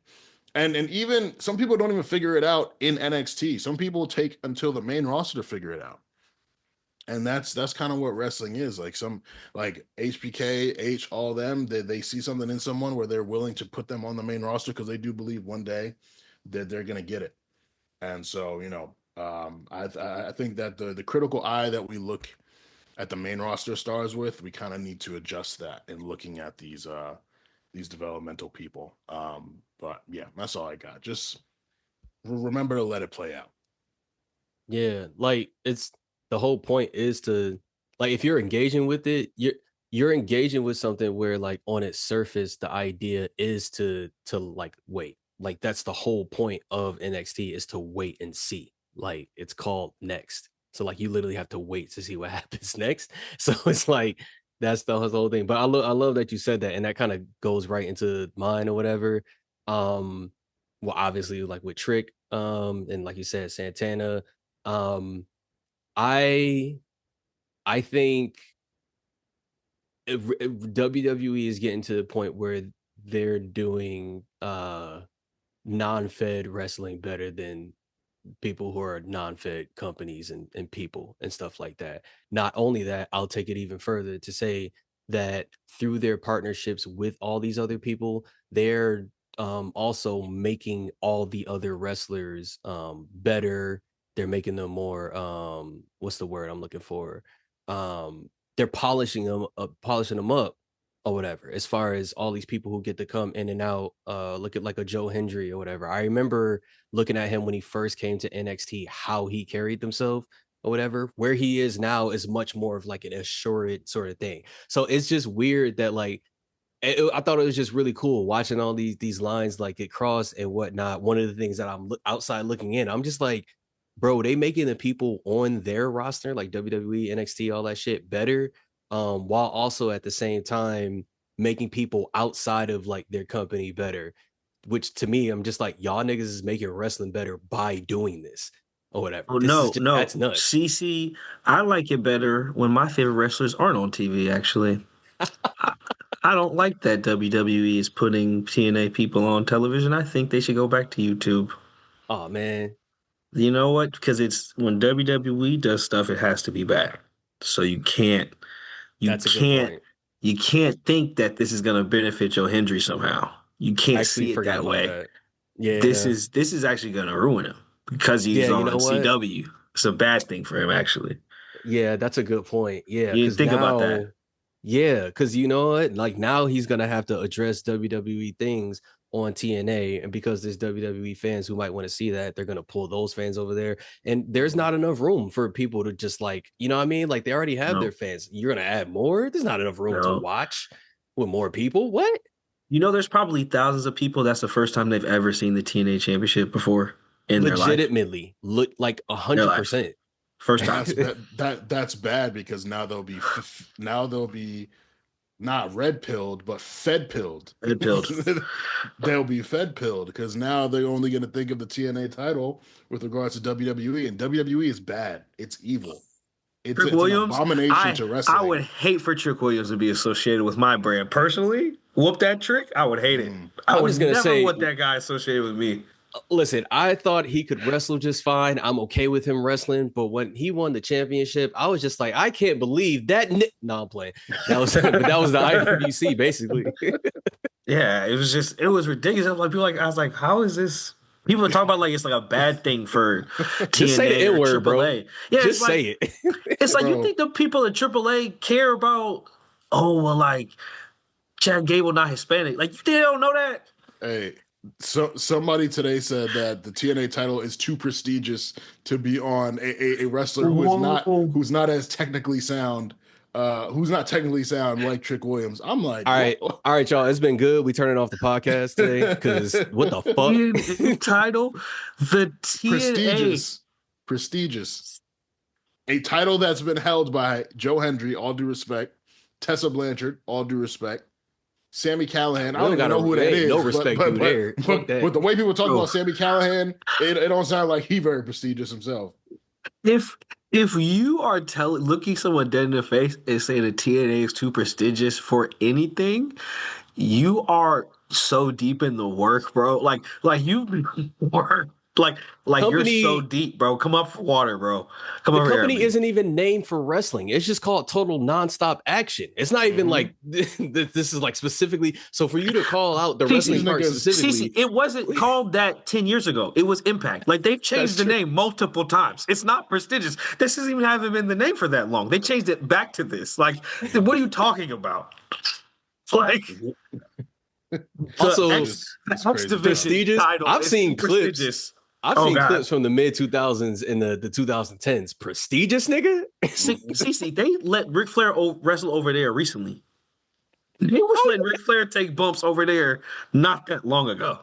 and even some people don't even figure it out in NXT. Some people take until the main roster to figure it out. And that's kind of what wrestling is. Like some like HBK, H, all them, they see something in someone where they're willing to put them on the main roster because they do believe one day that they're gonna get it. And so, I think that the critical eye that we look at the main roster stars with, we kind of need to adjust that in looking at these developmental people. But yeah, that's all I got. Just remember to let it play out. Yeah, like it's the whole point is to like if you're engaging with it, you're engaging with something where like on its surface, the idea is to like wait. Like that's the whole point of NXT is to wait and see. Like it's called next. So like you literally have to wait to see what happens next. So it's like that's the whole thing. But I love that you said that, and that kind of goes right into mine or whatever. Well, obviously, like with Trick, and like you said, Santana. I think if WWE is getting to the point where they're doing non-fed wrestling better than people who are non-fed companies and people and stuff like that. Not only that, I'll take it even further to say that through their partnerships with all these other people, they're also making all the other wrestlers better. They're making them more what's the word I'm looking for? They're polishing them up or whatever, as far as all these people who get to come in and out. Look at like a Joe Hendry or whatever. I remember looking at him when he first came to NXT, how he carried himself or whatever. Where he is now is much more of like an assured sort of thing. So it's just weird that like I thought it was just really cool watching all these lines like get crossed and whatnot. One of the things that I'm outside looking in, I'm just like, bro, they making the people on their roster like WWE, NXT, all that shit better, while also at the same time making people outside of like their company better. Which to me, I'm just like, y'all niggas is making wrestling better by doing this or whatever. Oh This is no, just no, that's nuts. CC, I like it better when my favorite wrestlers aren't on TV. Actually, I don't like that WWE is putting TNA people on television. I think they should go back to YouTube. Oh man, You know what? Because it's when WWE does stuff, it has to be bad. So you that's a good can't, point. you can't think that this is going to benefit Joe Hendry somehow. You I can't actually see it forgot that about way. that. This Yeah, is actually going to ruin him because he's yeah. You on know what? CW. It's a bad thing for him, actually. Yeah, that's a good point. Yeah, You didn't because think about that. now, yeah, because you know what? Like now he's gonna have to address WWE things on TNA, and because there's WWE fans who might want to see that, they're gonna pull those fans over there. And there's Mhm. not enough room for people to just like, you know what I mean? Like they already have their No, fans. You're gonna add more? There's not enough room to no. watch with more people. What? You know, there's probably thousands of people that's the first time they've ever seen the TNA Championship before in their life. Legitimately, look like Their life. 100%. First And time. that's bad because now they'll be not red pilled but fed pilled. Red pilled. They'll be fed pilled because now they're only going to think of the TNA title with regards to WWE, and WWE is bad. It's evil. Trick It's an Williams, abomination to I would wrestling. hate for Trick Williams to be associated with my brand. Personally, whoop that trick, I would hate it. Mm. I I'm would just gonna never say, want that guy associated with me. listen, I thought he could wrestle just fine. I'm okay with him wrestling, but when he won the championship, I was just like, I can't believe that. No, I'm playing. That was, but that was the IWC basically. Yeah, it was ridiculous. I was like, how is this? People are talking about like it's like a bad thing for Just say the TNA N or word, bro. AAA. Yeah, Just say it. it's like you Bro. think the people at AAA care about? Oh well, like Chad Gable not Hispanic. Like they don't know that. Hey, so somebody today said that the TNA title is too prestigious to be on a wrestler who's not as technically sound, who's not technically sound like Trick Williams. I'm like, All right, what? all right, y'all. It's been good. We turning off the podcast today because what the fuck? Title, the TNA. Prestigious. A title that's been held by Joe Hendry, all due respect, Tessa Blanchard, all due respect, Sammy Callahan. I don't even know who that is. No respect due there. Fuck that. But the way people talk Bro. about Sammy Callahan, it don't sound like he very prestigious himself. If you are looking someone dead in the face and saying the TNA is too prestigious for anything, you are so deep in the work, bro. Like you've been work. Like you're so deep, bro. Come up for water, bro. Come The over here. company isn't even named for wrestling. It's just called Total Nonstop Action. It's not even like this is like specifically. So for you to call out the wrestling part specifically, it wasn't called that 10 years ago. It was Impact. Like they've changed the name multiple times. It's not prestigious. This hasn't even haven't been the name for that long. They changed it back to this. Like, what are you talking about? Like. Also, It's crazy. prestigious. I've seen clips. I've seen clips from the mid 2000s and the 2010s. Prestigious, nigga. CC, they let Ric Flair wrestle over there recently. He was letting Ric Flair take bumps over there not that long ago.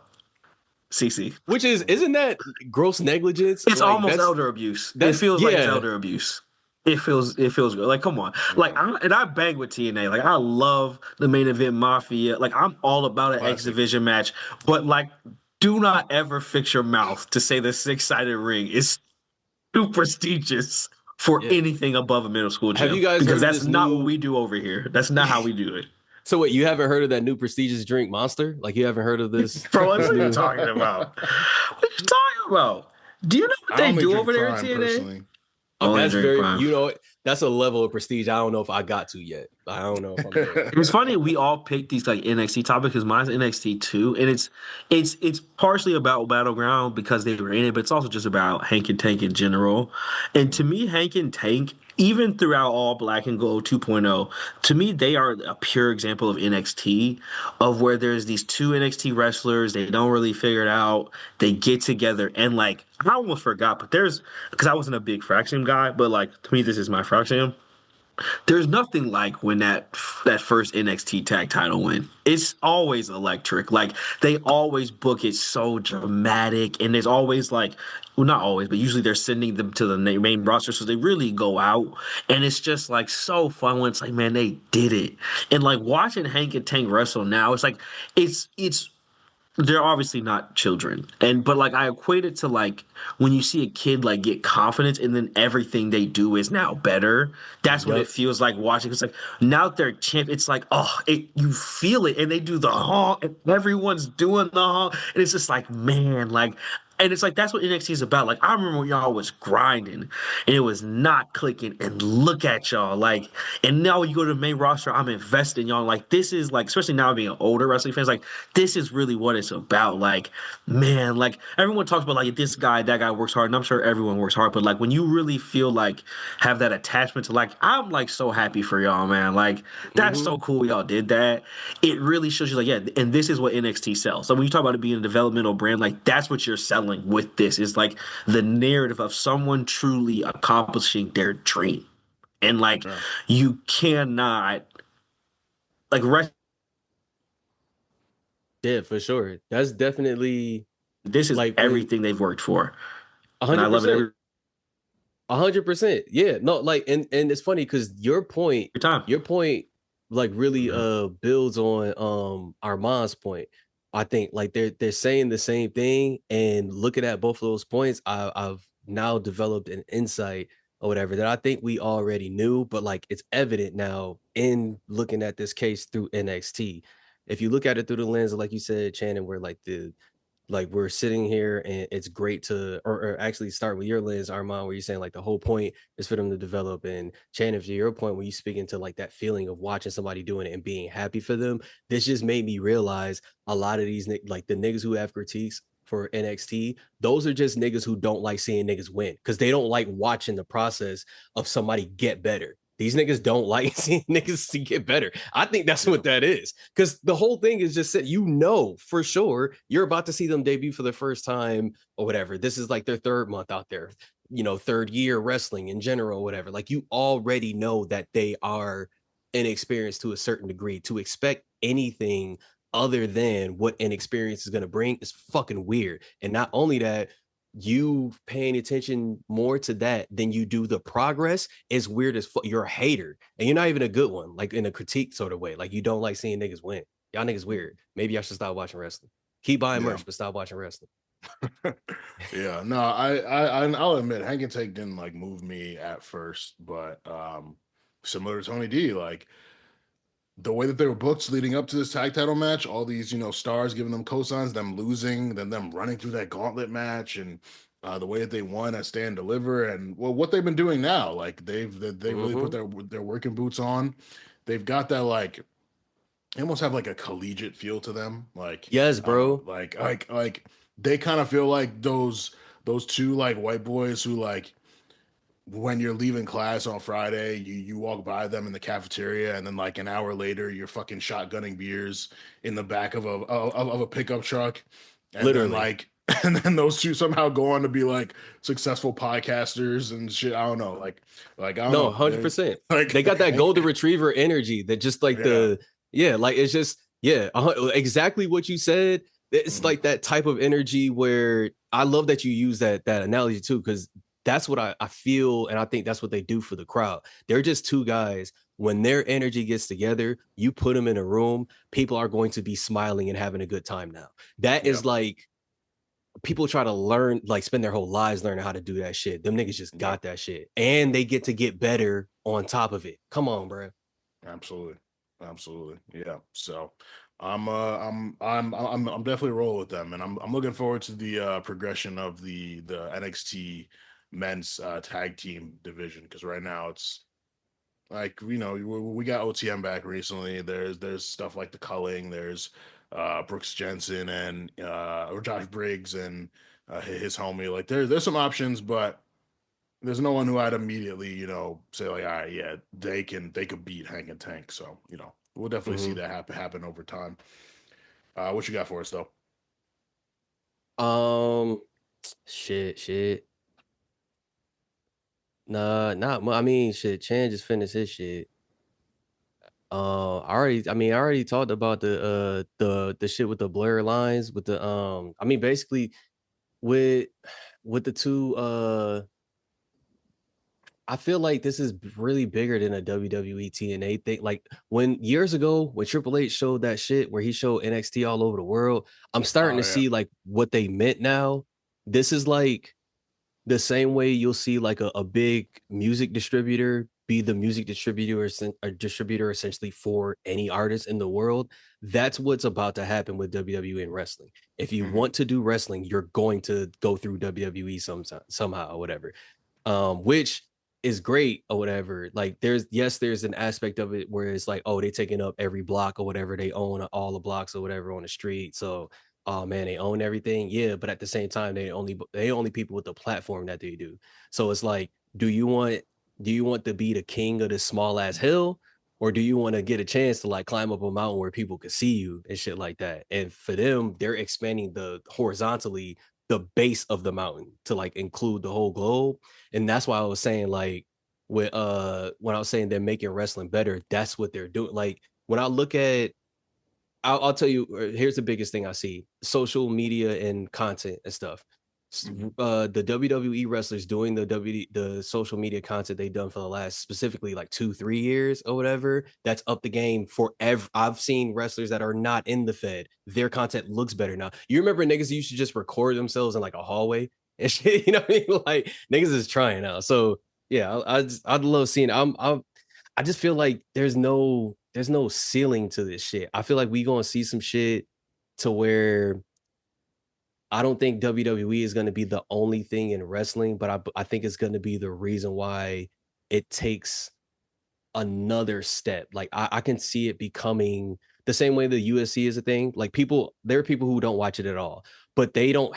CC. Which isn't that gross negligence? It's Like almost elder abuse. It that's feels like it's yeah. elder abuse. It feels good. Like, come on. Like, I bang with TNA. Like, I love the main event Mafia. Like, I'm all about an X Classic. Division match. But like, do not ever fix your mouth to say the 6-sided ring is too prestigious for Yeah. anything above a middle school gym. Have you guys because heard of that's this not new? what we do over here. That's not how we do it. So wait, you haven't heard of that new prestigious drink Monster? Like you haven't heard of this? Bro, what this are you new- talking about? What are you talking about? Do you know what I they only do drink over there at Prime TNA? personally. Only That's drink very, Prime. you know, that's a level of prestige. I don't know if I got to yet. I don't know if I'm there. It's funny we all picked these like NXT topics because mine's NXT too, and it's partially about Battleground because they were in it, but it's also just about Hank and Tank in general. And to me, Hank and Tank, even throughout all Black and Gold 2.0, to me they are a pure example of NXT, of where there's these two NXT wrestlers, they don't really figure it out, they get together and like I almost forgot, but there's because I wasn't a big Fraxium guy, but like to me this is my Fraxium. There's nothing like when that first NXT tag title win. It's always electric. Like they always book it so dramatic, and there's always like, well, not always, but usually they're sending them to the main roster, so they really go out, and it's just like so fun when it's like, man, they did it. And like watching Hank and Tank wrestle now, it's like it's they're obviously not children, and but like I equate it to like when you see a kid like get confidence and then everything they do is now better. That's what it Yup. feels like watching. It's like now that they're champ, it's like you feel it, and they do the honk, and everyone's doing the honk, and it's just like man, like. And it's like that's what NXT is about. Like I remember when y'all was grinding and it was not clicking, and look at y'all. Like, and now when you go to the main roster, I'm invested in y'all. Like this is like, especially now being an older wrestling fans, like this is really what it's about. Like, man, like everyone talks about like this guy, that guy works hard, and I'm sure everyone works hard, but like when you really feel like have that attachment to like, I'm like so happy for y'all, man. Like that's so cool y'all did that. It really shows you like, yeah, and this is what NXT sells. So when you talk about it being a developmental brand, like that's what you're selling with this is like the narrative of someone truly accomplishing their dream. And like Yeah. you cannot like Yeah, for sure. That's definitely this is like everything they've worked for. And I love it 100%. every 100%. Yeah, no, like, and it's funny because your point time. like really Mhm. builds on Armand's point. I think like they're saying the same thing, and looking at both of those points, I've now developed an insight or whatever that I think we already knew, but like it's evident now in looking at this case through NXT. If you look at it through the lens of, like you said, Shannon, where like we're sitting here and it's great to or actually start with your lens, Armand, where you're saying like the whole point is for them to develop, and Shannon, to your point, when you speak into like that feeling of watching somebody doing it and being happy for them, this just made me realize a lot of these like the niggas who have critiques for NXT, those are just niggas who don't like seeing niggas win because they don't like watching the process of somebody get better. These niggas don't like seeing niggas get better. I think that's what that is. Because the whole thing is just that you know for sure you're about to see them debut for the first time or whatever. This is like their third month out there, you know, third year wrestling in general, whatever. Like you already know that they are inexperienced to a certain degree. To expect anything other than what an experience is going to bring is fucking weird. And not only that, you paying attention more to that than you do the progress is weird as fuck. You're a hater, and you're not even a good one, like in a critique sort of way. Like you don't like seeing niggas win. Y'all niggas weird. Maybe I should stop watching wrestling. Keep buying Yeah. merch, but stop watching wrestling. Yeah, no, I'll admit Hank and Take didn't like move me at first, but similar to Tony D, like the way that they were booked leading up to this tag title match, all these, stars giving them cosigns, them losing, then them running through that gauntlet match, and the way that they won at Stand Deliver, and well, what they've been doing now, like they really put their working boots on. They've got that like they almost have like a collegiate feel to them. Like Yes, bro. like they kind of feel like those two like white boys who like when you're leaving class on Friday, you walk by them in the cafeteria, and then like an hour later, you're fucking shotgunning beers in the back of a pickup truck, and Literally. then like, and then those two somehow go on to be like successful podcasters and shit. I don't know, like I don't know. 100%. Like They got that golden retriever energy that just like Yeah. Yeah, like it's just exactly what you said. It's like that type of energy where I love that you use that analogy too, because that's what I feel, and I think that's what they do for the crowd. They're just two guys. When their energy gets together, you put them in a room, people are going to be smiling and having a good time now. That is like people try to learn, like spend their whole lives learning how to do that shit. Them niggas just got that shit. And they get to get better on top of it. Come on, bro. Absolutely. Absolutely. Yeah. So I'm definitely rolling with them, and I'm looking forward to the progression of the NXT men's tag team division, because right now it's like, we got OTM back recently. There's stuff like the culling, there's Brooks Jensen and or Josh Briggs and his homie. Like there's some options, but there's no one who I'd immediately, say like, all right, yeah, they could beat Hank and Tank. So, we'll definitely see that happen over time. What you got for us though? Shit. Nah, not I mean, shit. Chan just finished his shit. I already talked about the shit with the blur lines with the I mean, basically with the two I feel like this is really bigger than a WWE TNA thing. Like when years ago, when Triple H showed that shit where he showed NXT all over the world, I'm starting to see like what they meant now. This is like the same way you'll see like a big music distributor be the music distributor or a distributor essentially for any artist in the world. That's what's about to happen with WWE and wrestling. If you want to do wrestling, you're going to go through WWE somehow or whatever. Which is great or whatever. Like there's an aspect of it where it's like, oh, they taking up every block or whatever. They own all the blocks or whatever on the street. So, oh man, they own everything. Yeah, but at the same time, they only people with the platform that they do. So it's like, do you want to be the king of this small ass hill? Or do you want to get a chance to like climb up a mountain where people can see you and shit like that? And for them, they're expanding the horizontally the base of the mountain to like include the whole globe. And that's why I was saying like with when I was saying they're making wrestling better, that's what they're doing. Like when I look at I'll tell you, here's the biggest thing I see: social media and content and stuff. The WWE wrestlers doing the social media content they've done for the last specifically like 2-3 years or whatever. That's up the game forever. I've seen wrestlers that are not in the Fed. Their content looks better now. You remember niggas used to just record themselves in like a hallway and shit. You know what I mean? Like niggas is trying now. So yeah, I'd love seeing. I just feel like there's no ceiling to this shit. I feel like we gonna see some shit to where I don't think WWE is gonna be the only thing in wrestling, but I think it's gonna be the reason why it takes another step. Like I can see it becoming the same way the UFC is a thing. Like there are people who don't watch it at all, but they don't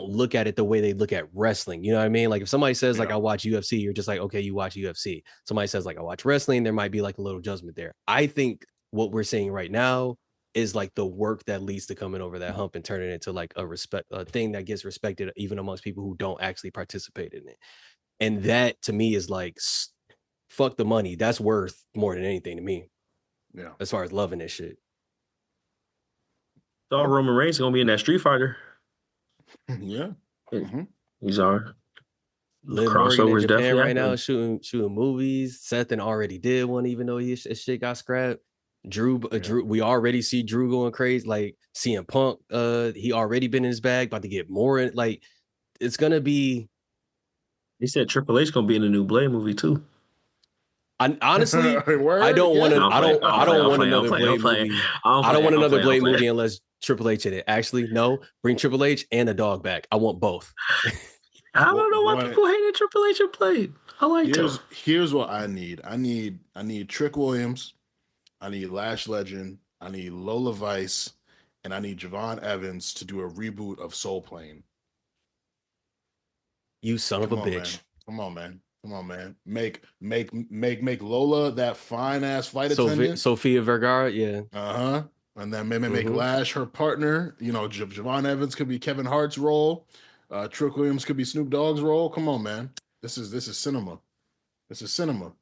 look at it the way they look at wrestling. You know what I mean? Like if somebody says like I watch UFC, you're just like, okay, you watch UFC. Somebody says like I watch wrestling, there might be like a little judgment there. I think what we're seeing right now is like the work that leads to coming over that hump and turning it into like a thing that gets respected even amongst people who don't actually participate in it. And that to me is like fuck the money. That's worth more than anything to me. Yeah. As far as loving this shit. So Roman Reigns is gonna be in that Street Fighter. Yeah. He's our Liv Morgan in Japan right now shooting movies. Seth already did one, even though his shit got scrapped. Drew, we already see Drew going crazy. Like CM Punk, he already been in his bag, about to get more in. Like it's gonna be. He said Triple H gonna be in the new Blade movie too. Honestly, I don't want to. I don't want another Blade movie. I don't want another Blade movie unless Triple H in it. Actually, no. Bring Triple H and a dog back. I want both. I don't know why people hated Triple H and Blade. I like him. Here's what I need. I need Trick Williams. I need Lash Legend. I need Lola Vice, and I need Javon Evans to do a reboot of Soul Plane. You son of a bitch! Come on, man. Make Lola that fine ass flight attendant. Sofia Vergara, yeah. And then maybe make Lash her partner. Javon Evans could be Kevin Hart's role. Trick Williams could be Snoop Dogg's role. Come on, man. This is cinema. This is cinema.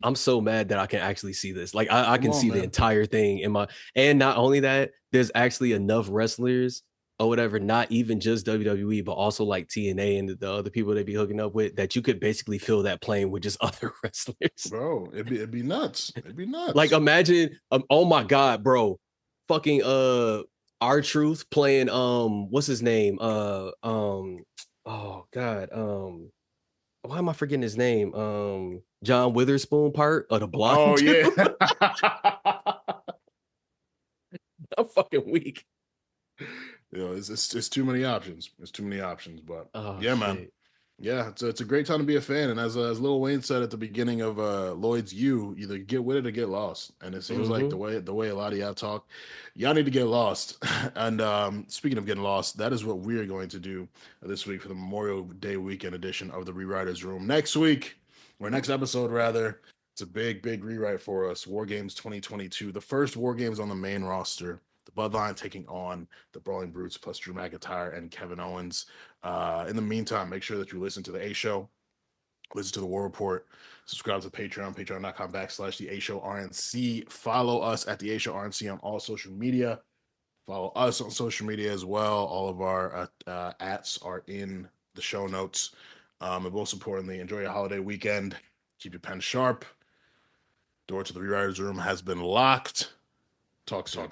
I'm so mad that I can actually see this. Like I Come can on, see the man. entire thing in my, and not only that, there's actually enough wrestlers or whatever, not even just WWE, but also like TNA and the other people they be hooking up with, that you could basically fill that plane with just other wrestlers. Bro, it'd be nuts. It'd be Like nuts. imagine, oh my god, bro, fucking R-Truth playing what's his name? Oh god, why am I forgetting his name? John Witherspoon part of the Oh blind yeah. dude. I'm fucking weak. It's too many options. It's too many options. But Oh yeah, man. shit. Yeah, it's a great time to be a fan. And as Lil Wayne said at the beginning of Lloyd's You, either get with it or get lost. And it seems like Mm-hmm. the way a lot of y'all talk, y'all need to get lost. And speaking of getting lost, that is what we're going to do this week for the Memorial Day weekend edition of the Rewriters Room. Next week, or next episode rather, it's a big rewrite for us. War Games 2022, the first War Games on the main roster. The Bloodline taking on the Brawling Brutes plus Drew McIntyre and Kevin Owens. In the meantime, make sure that you listen to the A Show, listen to the War Report, subscribe to Patreon, patreon.com/the A Show RNC. Follow us at the A Show RNC on all social media. Follow us on social media as well. All of our ats are in the show notes. And most importantly, enjoy your holiday weekend. Keep your pen sharp. Door to the Rewriters Room has been locked. Talk soon.